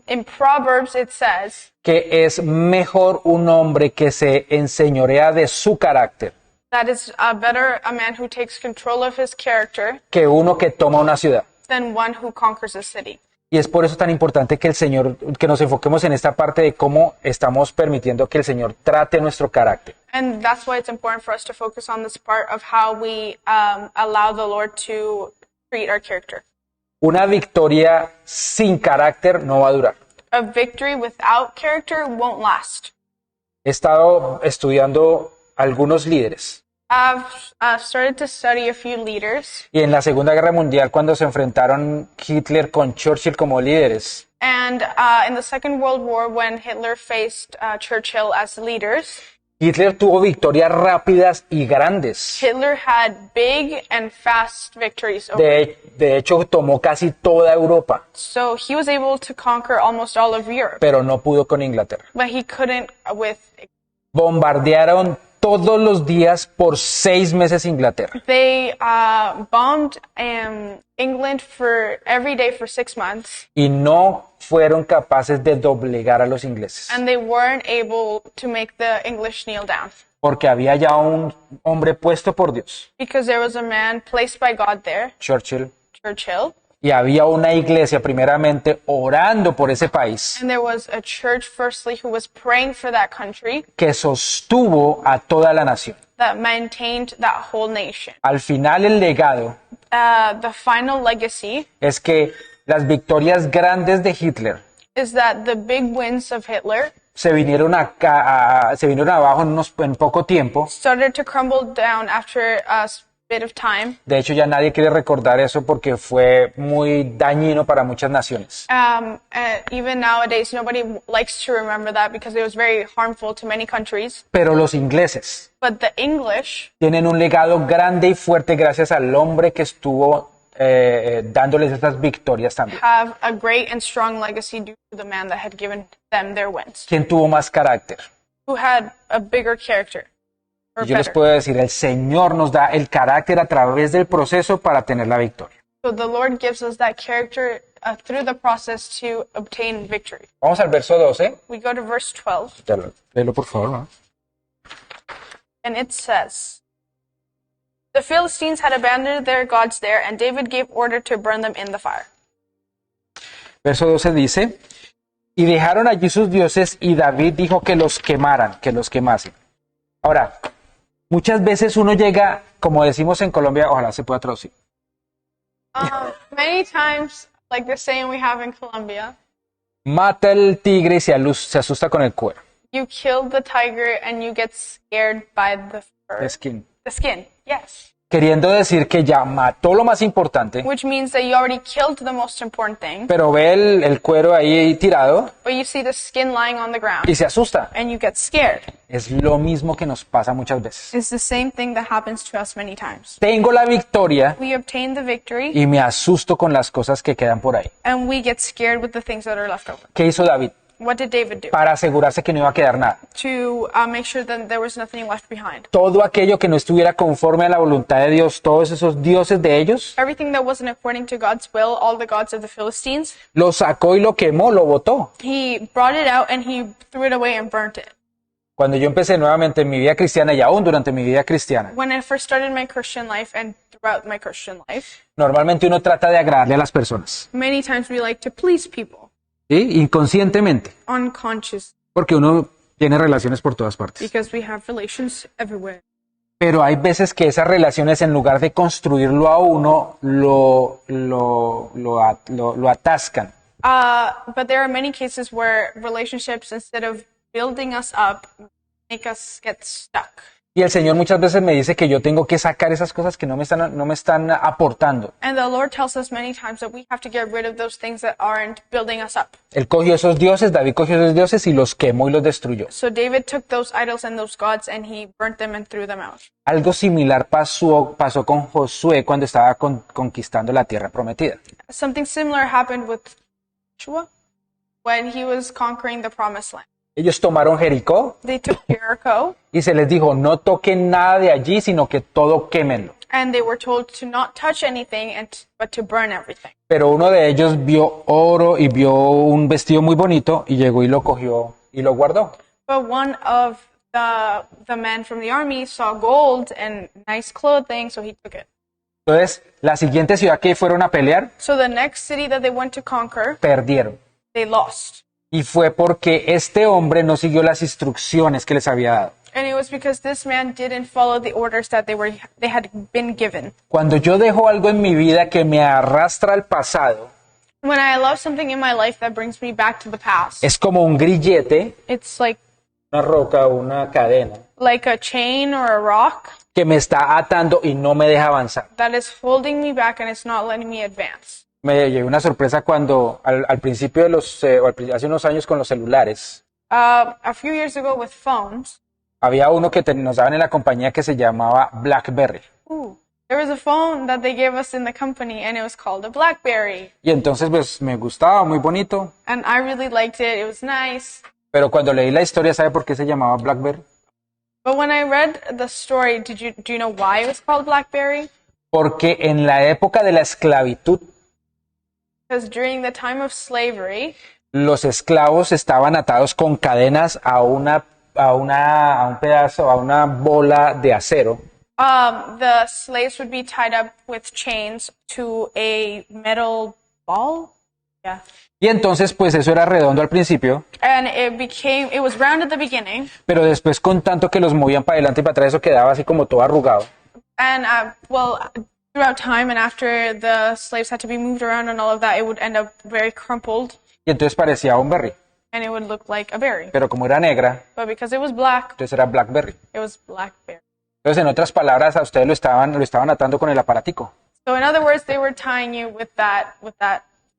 In Proverbs, it says que es mejor un hombre que se enseñorea de su carácter that it's better a man who takes control of his character que uno que toma una ciudad. than one who conquers a city. Y es por eso tan importante que el Señor, que nos enfoquemos en esta parte de cómo estamos permitiendo que el Señor trate nuestro carácter. And that's why it's important for us to focus on this part of how we allow the Lord to treat our character. Una victoria sin carácter no va a durar. A victory without character won't last. He estado estudiando algunos líderes. I've started to study a few leaders, Y en la Segunda Guerra Mundial, cuando se enfrentaron Hitler con Churchill como líderes, and in the Second World War, when Hitler faced Churchill as leaders, Hitler tuvo victorias rápidas y grandes. Hitler had big and fast victories over. De hecho, tomó casi toda Europa, So he was able to conquer almost all of Europe, pero no pudo con Inglaterra. but he couldn't with. Bombardearon todos los días por 6 meses Inglaterra. They bombed England for every day for 6 months, Y no fueron capaces de doblegar a los ingleses. and they weren't able to make the English kneel down Porque había ya un hombre puesto por Dios, because there was a man placed by God there, Churchill, Churchill, y había una iglesia primeramente orando por ese país and there was a church firstly who was praying for that country que sostuvo a toda la nación. that maintained that whole nation. Al final el legado The final legacy es que las victorias grandes de Hitler is that the big wins of Hitler se vinieron abajo en poco tiempo. started to crumble down after a bit of time. De hecho, ya nadie quiere recordar eso porque fue muy dañino para muchas naciones. Even nowadays, nobody likes to remember that because it was very harmful to many countries. Pero los ingleses But the English tienen un legado grande y fuerte gracias al hombre que estuvo dándoles estas victorias también. have a great and strong legacy due to the man that had given them their wins, ¿Quién tuvo más carácter? who had a bigger character. Or Y yo les better. puedo decir, el Señor nos da el carácter a través del proceso para tener la victoria. So the Lord gives us that character through the process to obtain victory. Vamos al verso 12. We go to verse 12, Léelo, por favor, ¿no? and it says, "The Philistines had abandoned their gods there, and David gave order to burn them in the fire." Verso 12 dice, y dejaron allí sus dioses y David dijo que los quemaran, que los quemasen. Ahora, muchas veces uno llega, como decimos en Colombia, ojalá se pueda traducir. Many times, like the saying we have in Colombia, Mata el tigre y se asusta con el cuero. you kill the tiger and you get scared by the fur. The skin. The skin, yes. Queriendo decir que ya mató lo más importante, Which means that you already killed the most important thing, pero ve el cuero ahí tirado but you see the skin lying on the ground y se asusta. and you get scared. Es lo mismo que nos pasa muchas veces. It's the same thing that happens to us many times. Tengo la victoria We obtain the victory y me asusto con las cosas que quedan por ahí. and we get scared with the things that are left over. ¿Qué hizo David? What did David do? Para asegurarse que no iba a quedar nada. To make sure that there was nothing left behind. Todo aquello que no estuviera conforme a la voluntad de Dios, todos esos dioses de ellos, Everything that wasn't according to God's will, all the gods of the Philistines, lo sacó y lo quemó, lo botó. he brought it out and he threw it away and burnt it. Cuando yo empecé nuevamente en mi vida cristiana y aún durante mi vida cristiana, When I first started my Christian life and throughout my Christian life, normalmente uno trata de agradarle a las personas, many times we like to please people ¿sí? Inconscientemente, unconscious porque uno tiene relaciones por todas partes. because we have relations everywhere. Pero hay veces que esas relaciones, en lugar de construirlo a uno, lo atascan. But there are many cases where relationships, instead of building us up, make us get stuck. Y el Señor muchas veces me dice que yo tengo que sacar esas cosas que no me están aportando. And the Lord tells us many times that we have to get rid of those things that aren't building us up. Él cogió esos dioses, David cogió esos dioses y los quemó y los destruyó. So David took those idols and those gods and he burnt them and threw them out. Algo similar pasó con Josué cuando estaba conquistando la tierra prometida. Something similar happened with Joshua when he was conquering the promised land. Ellos tomaron Jericó They took Jericho y se les dijo, no toquen nada de allí, sino que todo quémenlo. and they were told to not touch anything but to burn everything. Pero uno de ellos vio oro y vio un vestido muy bonito y llegó y lo cogió y lo guardó. But one of the men from the army saw gold and nice clothing, so he took it. Entonces, la siguiente ciudad que fueron a pelear, So the next city that they went to conquer, perdieron. they lost. Y fue porque este hombre no siguió las instrucciones que les había dado. And it was because this man didn't follow the orders that they had been given. Cuando yo dejo algo en mi vida que me arrastra al pasado, When I allow something in my life that brings me back to the past, es como un grillete, it's like una roca, una cadena, a chain or a rock que me está atando y no me deja avanzar. that is holding me back and it's not letting me advance. Me llevé una sorpresa cuando al principio de hace unos años con los celulares, A few years ago with phones, había uno que nos daban en la compañía que se llamaba BlackBerry. there was a phone that they gave us in the company and it was called a BlackBerry. Y entonces pues me gustaba, muy bonito. And I really liked it. It was nice. Pero cuando leí la historia, ¿sabe por qué se llamaba BlackBerry? But when I read the story, do you know why it was called blackberry? Porque en la época de la esclavitud, Because during the time of slavery, los esclavos estaban atados con cadenas a un pedazo, a una bola de acero. the slaves would be tied up with chains to a metal ball. Yeah. Y entonces, pues eso era redondo al principio, And it was round at the beginning. pero después con tanto que los movían para adelante y para atrás, eso quedaba así como todo arrugado. And, throughout time and after the slaves had to be moved around and all of that, it would end up very crumpled Y entonces parecía un berry. and it would look like a berry. Pero como era negra, But because it was black, entonces era blackberry. it was blackberry. Entonces, en otras palabras, a ustedes lo estaban atando con el aparatico. So in other words, they were tying you with that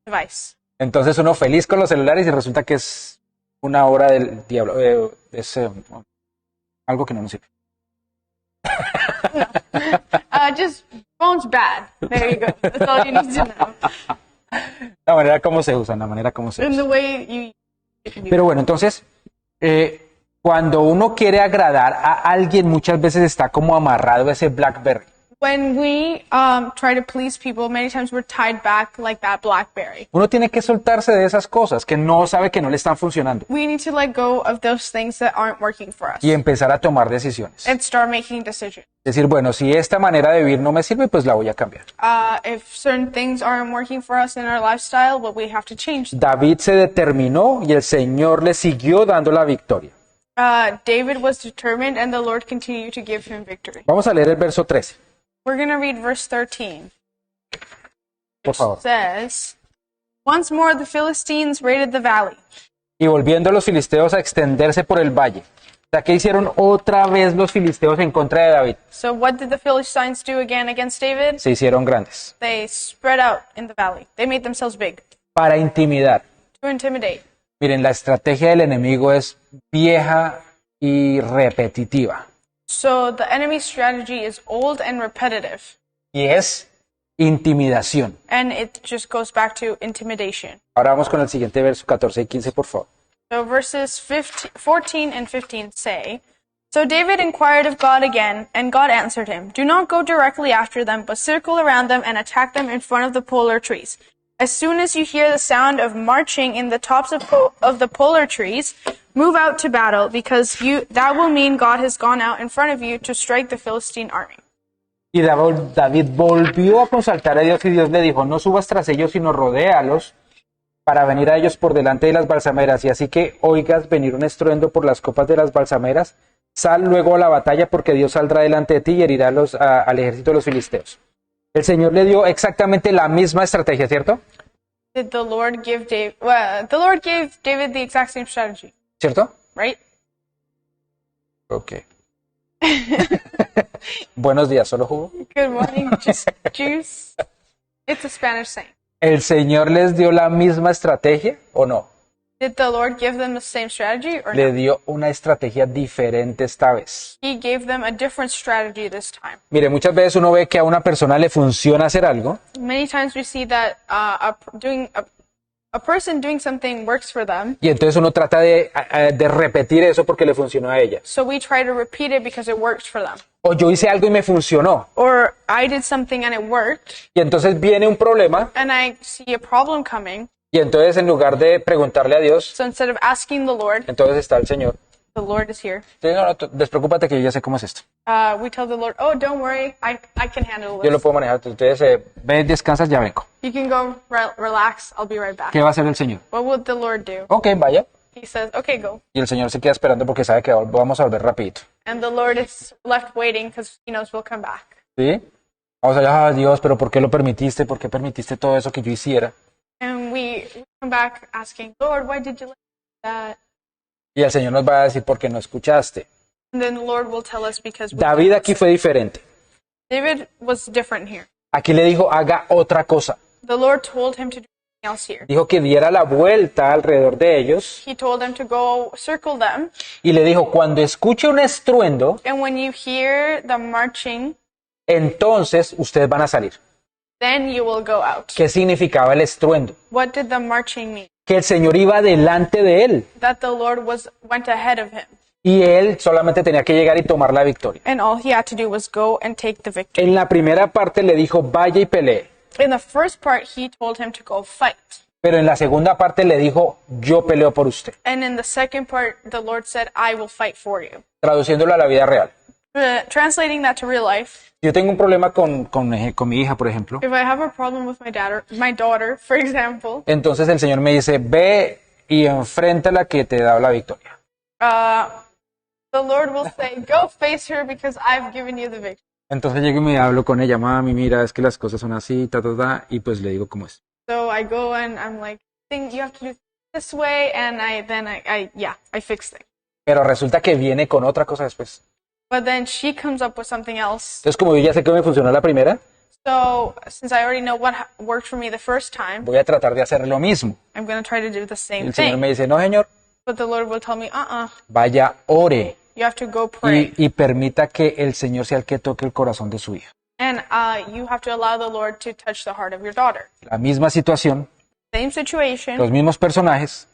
device. Entonces uno feliz con los celulares y resulta que es una obra del diablo. Es algo que no nos sirve. Just phone's bad. There you go. That's all you need to know. La manera como se usa, la manera como se In usa. the way you can do. Pero bueno, entonces, cuando uno quiere agradar a alguien, muchas veces está como amarrado a ese blackberry. When we try to please people, many times we're tied back like that blackberry. Uno tiene que soltarse de esas cosas que no sabe que no le están funcionando We need to let go of those things that aren't working for us y empezar a tomar decisiones. and start making decisions. Decir, bueno, si esta manera de vivir no me sirve, pues la voy a cambiar. If certain things aren't working for us in our lifestyle, well, we have to change. David se determinó y el Señor le siguió dando la victoria. David was determined, and the Lord continued to give him victory. Vamos a leer el verso 13, We're going to read verse 13. por favor. It says, "Once more the Philistines raided the valley. Y volviendo los filisteos a extenderse por el valle. O sea, ¿qué hicieron otra vez los filisteos en contra de David? So what did the Philistines do again against David? Se hicieron grandes They spread out in the valley. They made themselves big para intimidar. to intimidate. Miren, la estrategia del enemigo es vieja y repetitiva. So the enemy's strategy is old and repetitive, Y es intimidación. and it just goes back to intimidation. Ahora vamos con el siguiente verso 14 y 15, por favor. So verses 14 and 15 say, "So David inquired of God again, and God answered him, 'Do not go directly after them, but circle around them and attack them in front of the polar trees. As soon as you hear the sound of marching in the tops of the polar trees, move out to battle, because that will mean God has gone out in front of you to strike the Philistine army.'" Y David volvió a consultar a Dios y Dios le dijo, no subas tras ellos, sino rodéalos para venir a ellos por delante de las balsameras. Y así que oigas venir un estruendo por las copas de las balsameras, sal luego a la batalla porque Dios saldrá delante de ti y herirá al ejército de los filisteos. El Señor le dio exactamente la misma estrategia, ¿cierto? Did the Lord give David? Well, the Lord gave David the exact same strategy, ¿Cierto? right? Ok. Buenos días, ¿solo jugo? Good morning, just juice. It's a Spanish saying. ¿El Señor les dio la misma estrategia o no? Did the Lord give them the same strategy or Le no? dio una estrategia diferente esta vez. He gave them a different strategy this time. Mire, muchas veces uno ve que a una persona le funciona hacer algo Many times we see that a person doing something works for them, y entonces uno trata de repetir eso porque le funcionó a ella. so we try to repeat it because it works for them. O yo hice algo y me funcionó. Or I did something and it worked, Y entonces viene un problema and I see a problem coming, y entonces en lugar de preguntarle a Dios, so instead of asking the entonces está el Señor. Lord is here. Entonces, no, despreocúpate que yo ya sé cómo es esto. We tell the Lord, "Oh, don't worry, I can handle Yo lo this. puedo manejar. Entonces, ven, descansas, ya vengo. You can go relax, I'll be right back." ¿Qué va a hacer el Señor? What would the Lord do? Ok, vaya. He says, "Okay, go." Y el Señor se queda esperando porque sabe que vamos a volver rapidito. And the Lord is left waiting because he knows we'll come back. ¿Sí? Vamos allá, Dios, pero ¿por qué lo permitiste? ¿Por qué permitiste todo eso que yo hiciera? And we come back asking, "Lord, why did you let that?" Y el Señor nos va a decir, porque no escuchaste. And then the Lord will tell us because David aquí fue diferente. David was different here. Aquí le dijo, haga otra cosa. The Lord told him to do something else here. Dijo que diera la vuelta alrededor de ellos He told them to go circle them, y le dijo, cuando escuche un estruendo, and when you hear the marching, entonces ustedes van a salir. then you will go out. ¿Qué significaba el estruendo? What did the marching mean? Que el Señor iba delante de él. That the Lord went ahead of him. y él solamente tenía que llegar y tomar la victoria. and all he had to do was go and take the victory. En la primera parte le dijo, vaya y pelee, In the first part, he told him to go fight. pero en la segunda parte le dijo, yo peleo por usted, And in the second part, the Lord said, I will fight for you. traduciéndolo a la vida real. Translating that to real life, Si yo tengo un problema con mi hija, por ejemplo, if I have a problem with my daughter, for example, entonces el Señor me dice, ve y enfréntala que te da la victoria. the Lord will say, go face her because I've given you the victory. Entonces llego y me hablo con ella, mami, mira, es que las cosas son así, y pues le digo cómo es. So I go and I'm like, think you have to do it this way, and I fix things. Pero resulta que viene con otra cosa después. But then she comes up with something else. Entonces, como yo ya sé que me funcionó la primera, So since I already know what worked for me the first time, voy a tratar de hacer lo mismo. I'm going to try to do the same El Señor thing. me dice, no, Señor, But the Lord will tell me, vaya, ore you have to go pray. y permita que el Señor sea el que toque el corazón de su hija. And you have to allow the Lord to touch the heart of your daughter. La misma situación, Same situation, los mismos personajes,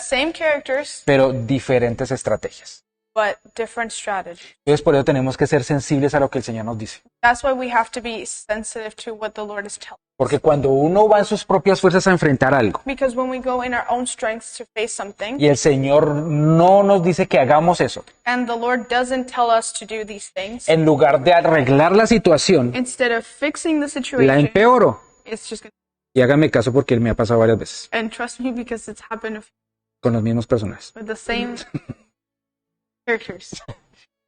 same characters, pero diferentes estrategias. but different strategy. Entonces, por eso tenemos que ser sensibles a lo que el Señor nos dice. That's why we have to be sensitive to what the Lord is telling. Porque cuando uno va en sus propias fuerzas a enfrentar algo Because when we go in our own strengths to face something, y el Señor no nos dice que hagamos eso, and the Lord doesn't tell us to do these things, en lugar de arreglar la situación, instead of fixing the la situation, empeoro. it's just going Y hágame caso porque él me ha pasado varias veces to, and trust me because it's happened con los mismos personajes. with the same characters.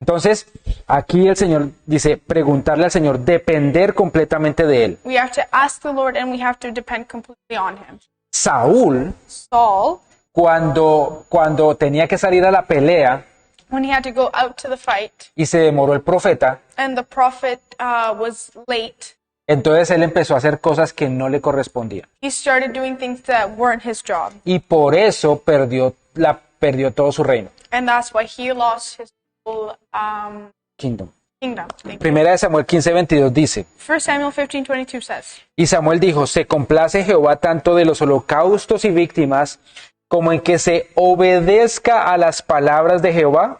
Entonces, aquí el Señor dice, preguntarle al Señor, depender completamente de Él. We have to ask the Lord and we have to depend completely on Him. Saúl, Saul, cuando tenía que salir a la pelea when he had to go out to the fight, y se demoró el profeta, and the prophet was late, entonces él empezó a hacer cosas que no le correspondían. he started doing things that weren't his job. Y por eso perdió todo su reino. And that's why he lost his whole Kingdom. kingdom. Thank you. Primera de Samuel 15:22 dice, 1 Samuel 15:22 says, y Samuel dijo, se complace Jehová tanto de los holocaustos y víctimas como en que se obedezca a las palabras de Jehová.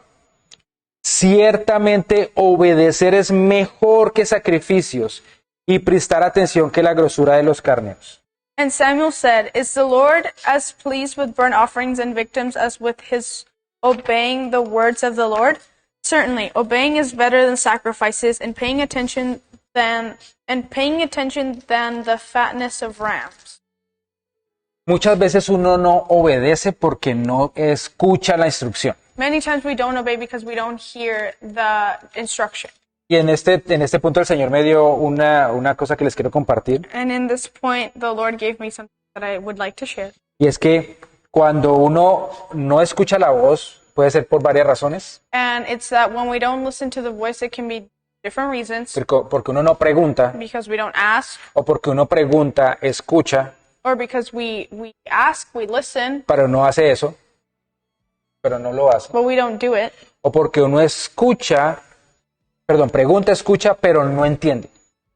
Ciertamente obedecer es mejor que sacrificios y prestar atención que la grosura de los carneros. And Samuel said, is the Lord as pleased with burnt offerings and victims as with his obeying the words of the Lord? Certainly, obeying is better than sacrifices, and paying attention than the fatness of rams. Muchas veces uno no obedece porque no escucha la instrucción. Many times we don't obey because we don't hear the instruction. Y en este punto el Señor me dio una cosa que les quiero compartir. And in this point, the Lord gave me something that I would like to share. Y es que cuando uno no escucha la voz, puede ser por varias razones. And it's that when we don't listen to the voice, it can be different reasons. Porque uno no pregunta, Because we don't ask, o porque uno pregunta, escucha, or because we ask, we listen, pero no hace eso, pero no lo hace. but we don't do it. O porque uno pregunta, escucha, pero no entiende.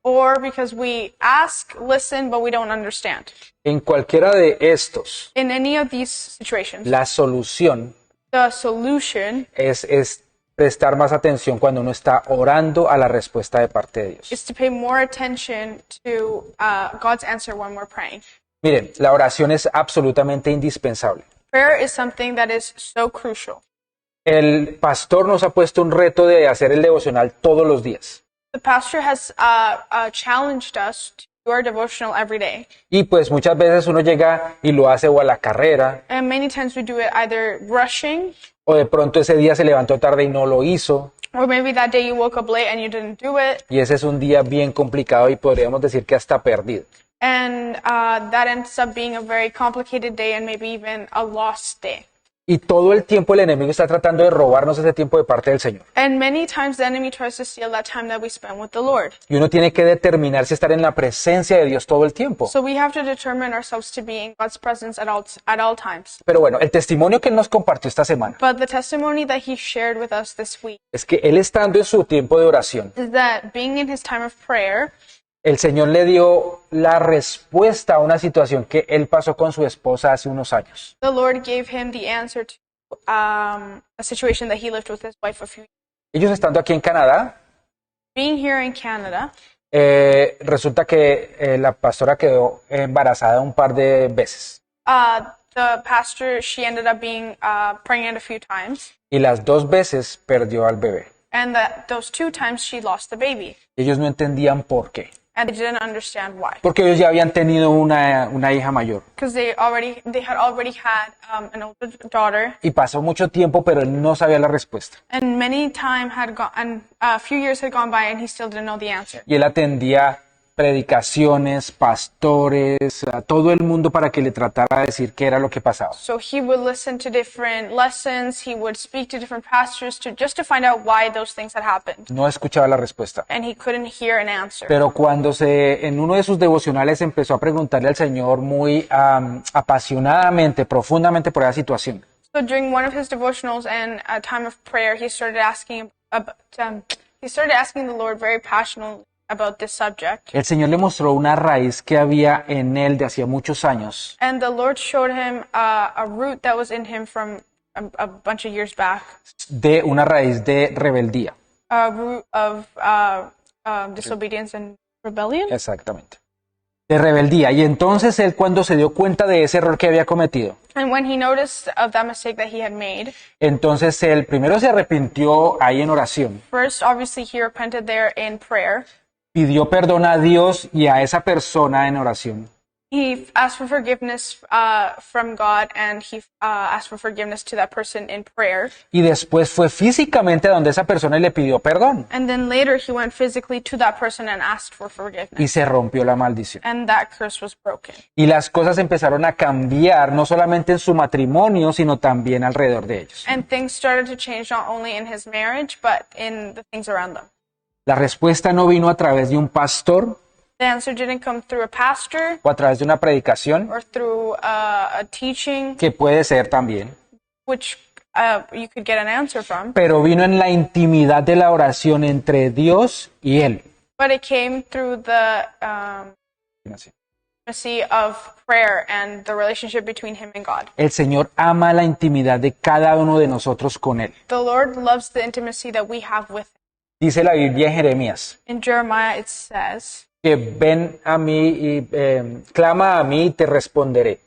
Or because we ask, listen, but we don't understand. En cualquiera de estos, In any of these situations, la solución the solution es prestar más atención cuando uno está orando a la respuesta de parte de Dios. is to pay more attention to God's answer when we're praying. Miren, la oración es absolutamente indispensable. Prayer is something that is so crucial. El pastor nos ha puesto un reto de hacer el devocional todos los días. The pastor has challenged us to do our devotional every day. Y pues muchas veces uno llega y lo hace o a la carrera, And many times we do it either rushing, o de pronto ese día se levantó tarde y no lo hizo. or maybe that day you woke up late and you didn't do it. Y ese es un día bien complicado y podríamos decir que hasta perdido. And that ends up being a very complicated day and maybe even a lost day. Y todo el tiempo el enemigo está tratando de robarnos ese tiempo de parte del Señor. And many times the enemy tries to steal that time that we spend with the Lord. Y uno tiene que determinar si estar en la presencia de Dios todo el tiempo. So we have to determine ourselves to be in God's presence at all times. Pero bueno, el testimonio que él nos compartió esta semana But the testimony that he shared with us this week es que él estando en su tiempo de oración, is that being in his time of prayer, el Señor le dio la respuesta a una situación que él pasó con su esposa hace unos años. the Lord gave him the answer to a situation that he lived with his wife a few years. Ellos estando aquí en Canadá, Being here in Canada, resulta que la pastora quedó embarazada un par de veces. the pastor, she ended up being pregnant a few times, Y las 2 veces perdió al bebé. and those 2 times she lost the baby, Ellos no entendían por qué. and they didn't understand why, Porque ellos ya habían tenido una hija mayor. because they had already had an older daughter, Y pasó mucho tiempo, pero él no sabía la respuesta. and many time had gone, and a few years had gone by, and he still didn't know the answer. Y él atendía predicaciones, pastores, a todo el mundo para que le tratara de decir qué era lo que pasaba. So he would listen to different lessons. He would speak to different pastors just to find out why those things had happened, No escuchaba la respuesta. and he couldn't hear an answer. Pero cuando en uno de sus devocionales empezó a preguntarle al Señor muy apasionadamente, profundamente por esa situación, So during one of his devotionals and a time of prayer, he started asking the Lord very passionately about this subject. el Señor le mostró una raíz que había en él de hacía muchos años, And the Lord showed him a root that was in him from a bunch of years back, de una raíz de rebeldía. a root of disobedience and rebellion. Exactamente. De rebeldía. Y entonces él, cuando se dio cuenta de ese error que había cometido, And when he noticed of that mistake that he had made, entonces él primero se arrepintió ahí en oración, first, obviously, he repented there in prayer. pidió perdón a Dios y a esa persona en oración. He asked for forgiveness from God, and he asked for forgiveness to that person in prayer. Y después fue físicamente a donde esa persona y le pidió perdón. And then later he went physically to that person and asked for Y forgiveness. se rompió la maldición. And that curse was broken. Y las cosas empezaron a cambiar, no solamente en su matrimonio, sino también alrededor de ellos. And things started to change not only in his marriage, but in the things around them. La respuesta no vino a través de un pastor The answer didn't come through a pastor o a través de una predicación, or through a teaching, que puede ser también, which you could get an answer from, pero vino en la intimidad de la oración entre Dios y él. but it came through the intimacy of prayer and the relationship between him and God. El Señor ama la intimidad de cada uno de nosotros con él. The Lord loves the intimacy that we have with him. Dice la Biblia en Jeremías, In Jeremiah it says, que ven a mí y clama a mí y te responderé.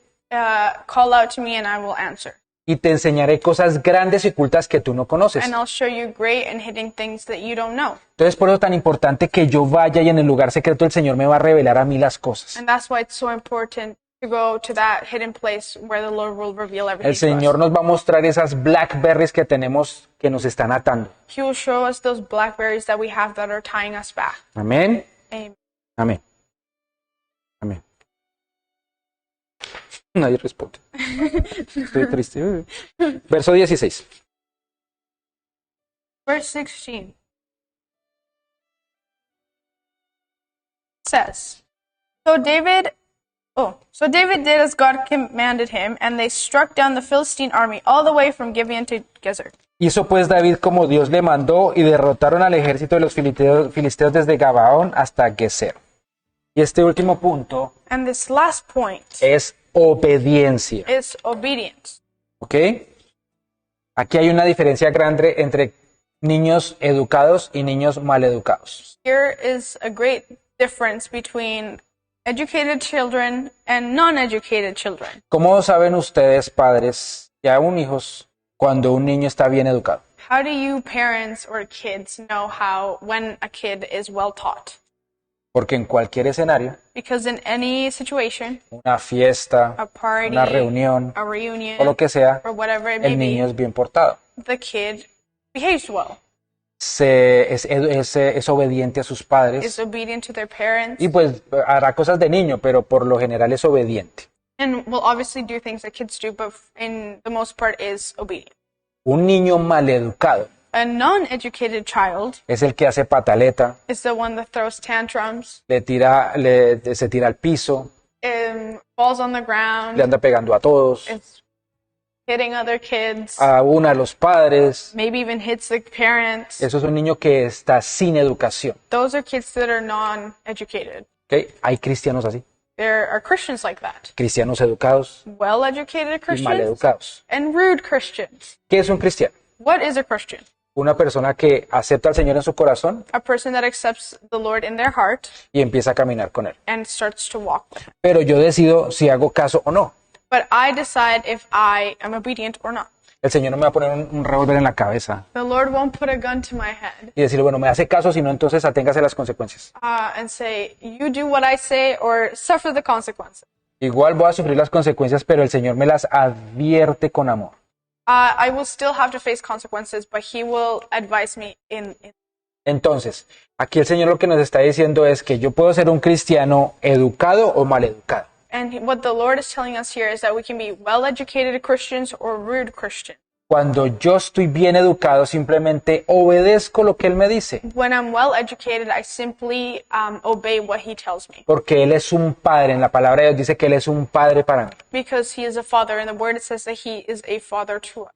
call out to me and I will answer. Y te enseñaré cosas grandes y ocultas que tú no conoces. And I'll show you great and hidden things that you don't know. Entonces, por eso es tan importante que yo vaya y en el lugar secreto el Señor me va a revelar a mí las cosas. And that's why it's so important to go to that hidden place where the Lord will reveal everything El Señor to us. nos va a mostrar esas blackberries que tenemos que nos están atando. He will show us those blackberries that we have that are tying us back. Amén. Amen. Amén. Amén. Nadie responde. Estoy triste. Verso 16. Verse 16 says, So David did as God commanded him, and they struck down the Philistine army all the way from Gibeon to Gezer. Hizo pues David como Dios le mandó y derrotaron al ejército de los filisteos desde Gabaón hasta Gezer. Y este último punto And this last point es obediencia. is obedience. ¿Ok? Aquí hay una diferencia grande entre niños educados y niños maleducados. Here is a great difference between educated children and non-educated children. ¿Cómo saben ustedes, padres y aún hijos, cuando un niño está bien educado? How do you parents or kids know when a kid is well taught? Porque en cualquier escenario, Because in any situation, una fiesta, a party, una reunión a reunion, o lo que sea, or whatever it may el niño be, es bien portado. the kid behaves well, Es obediente a sus padres is obedient to their parents, y pues hará cosas de niño, pero por lo general es obediente. and will obviously do things that kids do, but in the most part is obedient. Un niño maleducado A non-educated child es el que hace pataleta, is the one that throws tantrums, se tira al piso, falls on the ground, le anda pegando a todos, is hitting other kids, aún a los padres. maybe even hits the parents. Eso es un niño que está sin educación. Those are kids that are non-educated. ¿Ok? Hay cristianos así. There are Christians like that. Cristianos educados Well-educated y Christians maleducados. and rude Christians. ¿Qué es un cristiano? What is a Christian? Una persona que acepta al Señor en su corazón A person that accepts the Lord in their heart y empieza a caminar con Él. and starts to walk with Him. Pero yo decido si hago caso o no. But I decide if I am obedient or not. El Señor no me va a poner un revólver en la cabeza The Lord won't put a gun to my head y decirle, bueno, me hace caso, si no, entonces aténgase las consecuencias. and say, you do what I say or suffer the consequences. Igual voy a sufrir las consecuencias, pero el Señor me las advierte con amor. I will still have to face consequences, but He will advise me in Entonces, aquí el Señor lo que nos está diciendo es que yo puedo ser un cristiano educado o maleducado. what the Lord is telling us here is that we can be well-educated Christians or rude Christians. Cuando yo estoy bien educado, simplemente obedezco lo que Él me dice, When I'm well-educated, I simply obey what He tells me. porque Él es un padre. En la palabra de Dios dice que Él es un padre para mí. Because He is a father. In the Word it says that He is a father to us.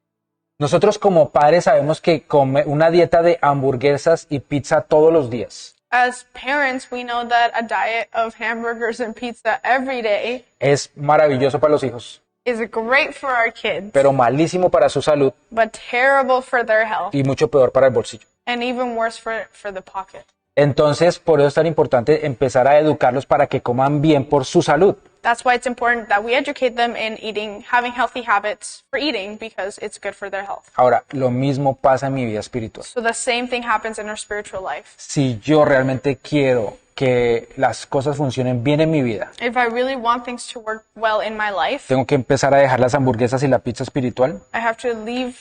Nosotros como padres sabemos que comer una dieta de hamburguesas y pizza todos los días As parents, we know that a diet of hamburgers and pizza every day es maravilloso para los hijos, is great for our kids, pero malísimo para su salud but terrible for their health, y mucho peor para el bolsillo. and even worse for the pocket. Entonces, por eso es tan importante empezar a educarlos para que coman bien por su salud. That's why it's important that we educate them in having healthy habits for eating, because it's good for their health. Ahora, lo mismo pasa en mi vida espiritual. So the same thing happens in our spiritual life. Si yo realmente quiero que las cosas funcionen bien en mi vida, If I really want things to work well in my life, tengo que empezar a dejar las hamburguesas y la pizza espiritual I have to leave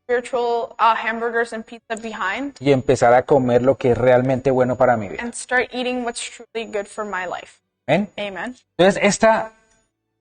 spiritual hamburgers and pizza behind y empezar a comer lo que es realmente bueno para mi vida. and start eating what's truly good for my life. ¿Ven? Amen. Entonces, esta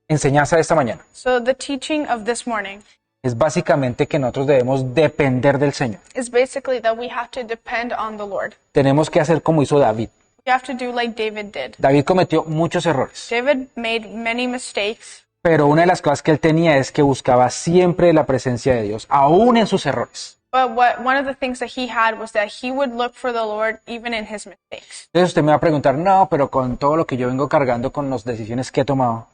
enseñanza de esta mañana So the teaching of this morning es básicamente que nosotros debemos depender del Señor. is basically that we have to depend on the Lord. Tenemos que hacer como hizo David. We have to do like David did. David cometió muchos errores, David made many mistakes, pero una de las cosas que él tenía es que buscaba siempre la presencia de Dios, aún en sus errores. but one of the things that he had was that he would look for the Lord even in his mistakes. Entonces usted me va a preguntar, no, pero con todo lo que yo vengo cargando con las decisiones que he tomado,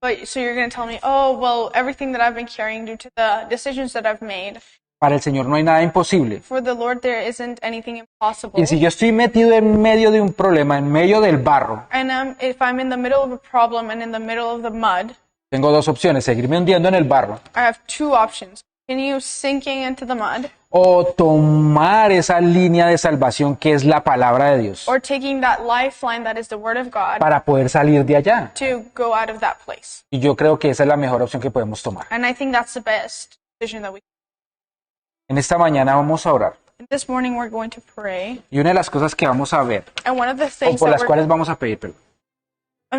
But so you're going to tell me, oh, well, everything that I've been carrying due to the decisions that I've made. para el Señor no hay nada imposible. For the Lord, there isn't anything impossible. Y si yo estoy metido en medio de un problema, en medio del barro, And if I'm in the middle of a problem and in the middle of the mud, tengo dos opciones, seguirme hundiendo en el barro I have two options. Continue sinking into the mud, o tomar esa línea de salvación que es la palabra de Dios or taking that lifeline that is the Word of God para poder salir de allá. to go out of that place. Y yo creo que esa es la mejor opción que podemos tomar. And I think that's the best decision that we En esta mañana vamos a orar. This morning we're going to pray. Y una de las cosas que vamos a ver, And one of the o things por that las cuales vamos a pedir, perdón,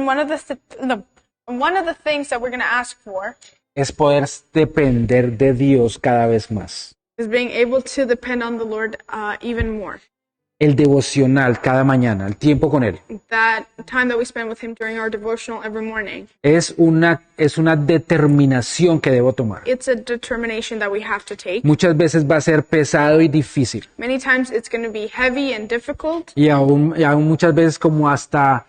one of the things that we're going to ask for es poder depender de Dios cada vez más. is being able to depend on the Lord even more. El devocional cada mañana, el tiempo con Él, That time that we spend with Him during our devotional every morning, es una determinación que debo tomar. it's a determination that we have to take. Muchas veces va a ser pesado y difícil. Many times it's going to be heavy and difficult, Y aún muchas veces como hasta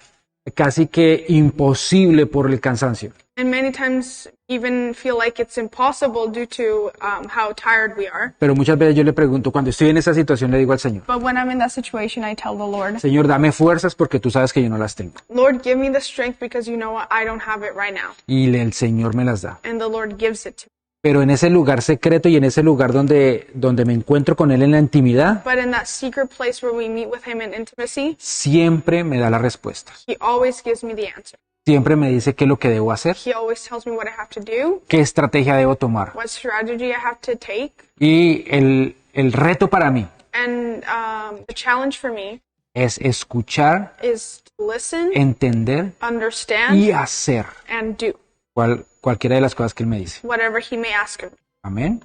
casi que imposible por el cansancio. and many times even feel like it's impossible due to how tired we are. Pero muchas veces yo le pregunto, cuando estoy en esa situación, le digo al Señor, But when I'm in that situation, I tell the Lord, Señor, dame fuerzas porque tú sabes que yo no las tengo. Lord, give me the strength because you know what? I don't have it right now. Y el Señor me las da. And the Lord gives it to me. Pero en ese lugar secreto y en ese lugar donde me encuentro con Él en la intimidad, But in that secret place where we meet with Him in intimacy, siempre me da la respuesta. He always gives me the answer. Siempre me dice qué es lo que debo hacer, He always tells me what I have to do, qué estrategia debo tomar. what strategy I have to take. Y el reto para mí And the challenge for me es escuchar, is to listen, entender understand, y hacer and do cualquiera de las cosas que Él me dice. whatever He may ask of me. Amén.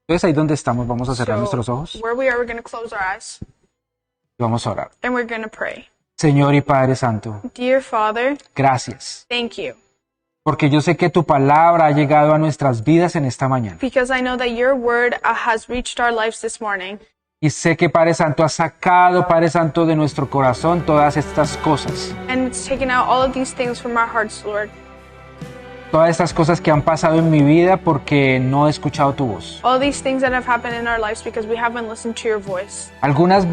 Entonces ahí donde estamos vamos a cerrar nuestros ojos So where we are, we're going to close our eyes y vamos a orar. and we're going to pray. Señor y Padre Santo, Dear Father, gracias. thank you. Porque yo sé que tu palabra ha llegado a nuestras vidas en esta mañana. Because I know that your word has reached our lives this morning. Y sé que Padre Santo ha sacado, Padre Santo, de nuestro corazón todas estas cosas. And it's taken out all of these things from our hearts, Lord. Todas estas cosas que han pasado en mi vida porque no he escuchado tu voz. All these things that have happened in our lives because we haven't listened to your voice. Algunas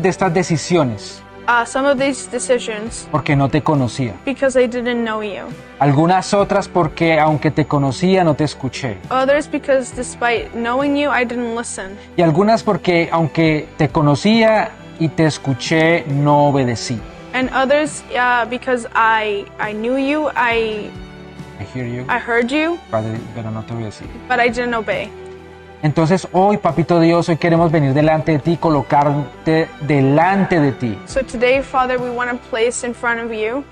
de estas decisiones Some of these decisions porque no te conocía. because I didn't know you. Algunas otras porque aunque te conocía no te escuché. Others because despite knowing you, I didn't listen. Y algunas porque aunque te conocía y te escuché no obedecí. And others because I knew you, I hear you, I heard you, Padre, pero no te obedecí. but I didn't obey. Entonces hoy, Papito Dios, hoy queremos venir delante de ti, colocarte delante de ti. So today, Father, we want to place in front of you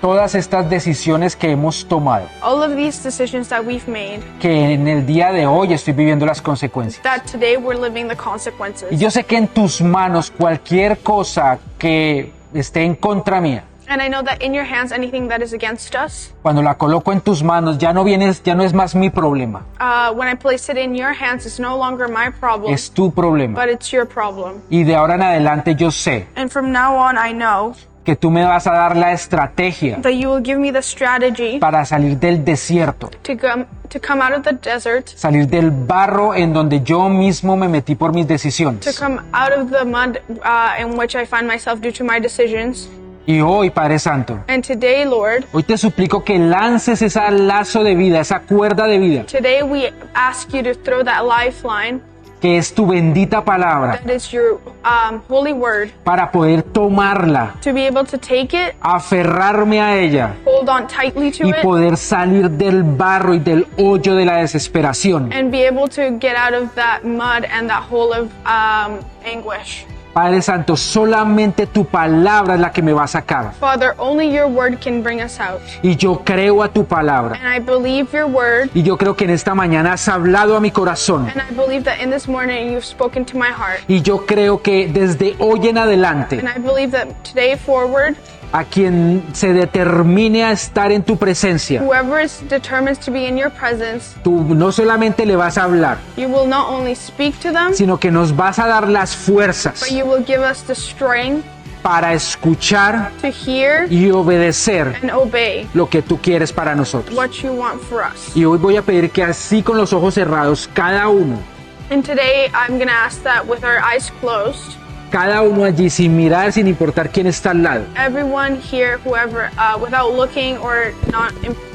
Todas estas decisiones que hemos tomado, all of these decisions that we've made, que en el día de hoy estoy viviendo las consecuencias. that today we're living the consequences. Y yo sé que en tus manos cualquier cosa que esté en contra mía, And I know that in your hands, anything that is against us, cuando la coloco en tus manos ya no es más mi problema, when I place it in your hands, it's no longer my problem, es tu problema. but it's your problem. Y de ahora en adelante yo sé And from now on, I know que tú me vas a dar la estrategia that you will give me the strategy para salir del desierto, to come out of the desert, salir del barro en donde yo mismo me metí por mis to decisiones. come out of the mud in which I find myself due to my decisions. Y hoy, Padre Santo, And today, Lord, hoy te suplico que lances ese lazo de vida, esa cuerda de vida, today we ask you to throw that lifeline, que es tu bendita palabra, that is your holy word, para poder tomarla, to be able to take it, aferrarme a ella hold on tightly to y it, poder salir del barro y del hoyo de la desesperación. and be able to get out of that mud and that hole of anguish. Padre Santo, solamente tu palabra es la que me va a sacar. Father, only your word can bring us out. Y yo creo a tu palabra. And I believe your word, Y yo creo que en esta mañana has hablado a mi corazón. and I believe that in this morning you've spoken to my heart. Y yo creo que desde hoy en adelante, And I believe that today forward, a quien se determine a estar en tu presencia, whoever is determined to be in your presence, tú no solamente le vas a hablar, you will not only speak to them, sino que nos vas a dar las fuerzas but you will give us the strength para escuchar to hear y obedecer and obey lo que tú quieres para nosotros. what you want for us. Y hoy voy a pedir que así con los ojos cerrados, cada uno I'm going to ask that with our eyes closed, allí sin mirar, sin importar quién está al lado, everyone here, whoever, without looking or not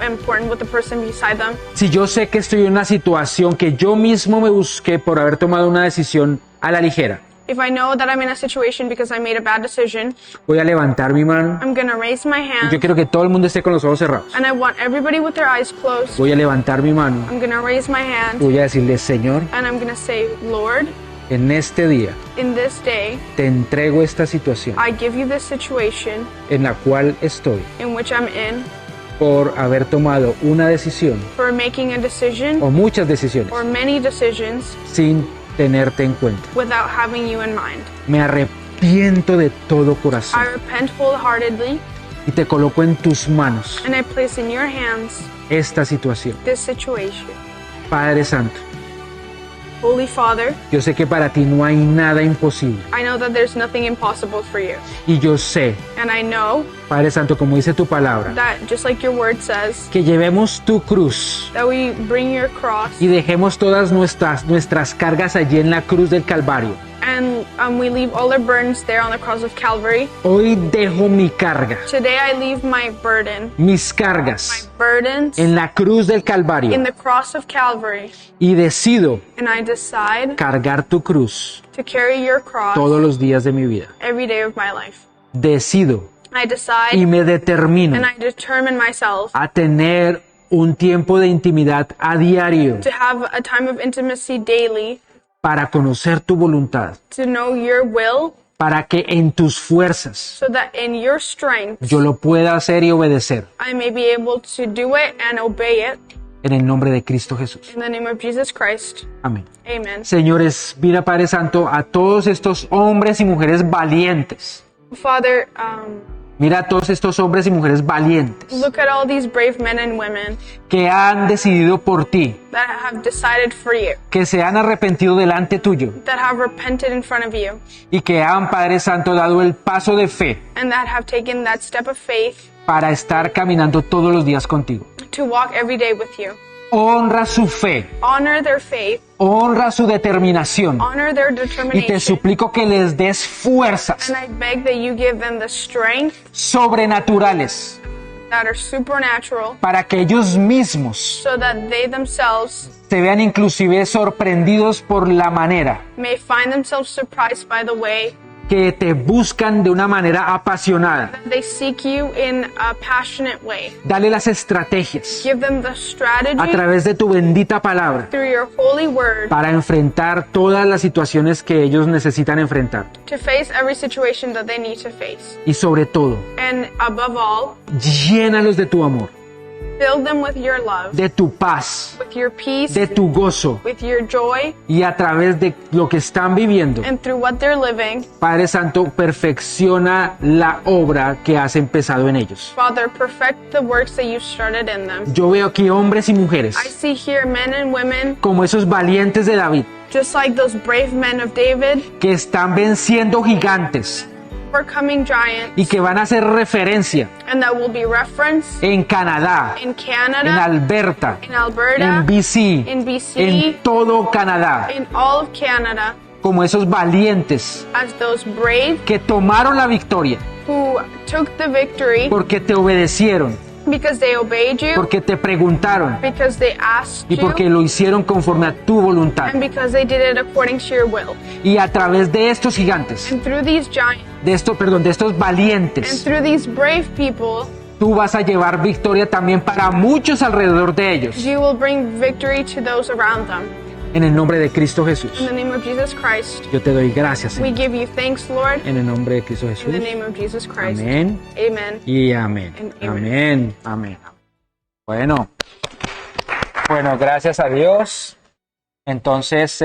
important with the person beside them, si yo sé que estoy en una situación que yo mismo me busqué por haber tomado una decisión a la ligera, if I know that I'm in a situation because I made a bad decision, voy a levantar mi mano. I'm going to raise my Y yo hand, quiero que todo el mundo esté con los ojos cerrados. and I want everybody with their eyes closed. Voy a levantar mi mano. I'm going to raise my hand, Voy a decirle, Señor, and I'm going to say, Lord, en este día in this day, te entrego esta situación I give you this situation en la cual estoy in which I'm in por haber tomado una decisión for making a decision o muchas decisiones or many decisions sin tenerte en cuenta. without having you in mind. Me arrepiento de todo corazón I repent wholeheartedly, y te coloco en tus manos and I place in your hands esta situación. this situation. Padre Santo, Holy Father, yo sé que para ti no hay nada imposible I know that there's nothing impossible for you. y yo sé, And I know Padre Santo, como dice tu palabra, that just like your word says, que llevemos tu cruz that we bring your cross y dejemos todas nuestras cargas allí en la cruz del Calvario. and we leave all our burdens there on the cross of Calvary. Hoy dejo mi carga, Today I leave my burden, mis cargas burdens en la cruz del in Calvario the cross of Calvary, y decido and I decide cargar tu cruz to carry your cross todos los días de mi vida. every day of my life. Decido I y decide me determino and I determine myself a tener un tiempo de intimidad a diario to have a time of intimacy daily, para conocer tu voluntad, to know your will, para que en tus fuerzas so that in your strength yo lo pueda hacer y obedecer. I may be able to do it and obey it. En el nombre de Cristo Jesús. In the name of Jesus Christ. Amén. Amen. Señores, mira Padre Santo, a todos estos hombres y mujeres valientes Father, Mira a todos estos hombres y mujeres valientes Look at all these brave men and women que han decidido por ti, that have decided for you, que se han arrepentido delante tuyo that have repented in front of you, y que han, Padre Santo, dado el paso de fe and that have taken that step of faith para estar caminando todos los días contigo. to walk every day with you. Honra su fe, Honor their faith, honra su determinación honor their y te determination, suplico que les des fuerzas and I beg that you give them the strength sobrenaturales that are supernatural para que ellos mismos so that they themselves se vean inclusive sorprendidos por la manera may find themselves surprised by the way que te buscan de una manera apasionada. that they seek you in a passionate way. Dale las estrategias Give them the a strategy través de tu bendita palabra through your holy word para enfrentar todas las situaciones que ellos necesitan enfrentar. to face every situation that they need to face. Y sobre todo, And above all, llénalos de tu amor, fill them with your love, de tu paz, with your peace, de tu gozo. with your joy, Y a través de lo que están viviendo, and through what they're living. Padre Santo, perfecciona la obra que has empezado en ellos. Father, perfect the works that you started in them. Yo veo aquí hombres y mujeres I see here men and women, como esos valientes de David just like those brave men of David, que están venciendo gigantes overcoming giants, y que van a hacer referencia and that will be referenced en Canadá, in en Canada, Alberta, in Alberta, en BC, in BC, en todo Canadá, in all of Canada, como esos valientes as those brave que tomaron la victoria who took the victory porque te obedecieron, because they obeyed you, porque te preguntaron because they asked y porque you, lo hicieron conforme a tu voluntad. and because they did it according to your will. Y a través de estos gigantes, And through these giants, de estos and valientes, through these brave people, tú vas a llevar victoria también para muchos alrededor de ellos. you will bring victory to those around them. En el nombre de Cristo In Jesús, the name of Jesus Christ, yo te doy gracias, we Señor. give you thanks, Lord. En el nombre de Cristo In Jesús. the name of Jesus Christ. Amén Amen. y amén. And amen. Amén. Amén. Bueno, gracias a Dios. Entonces,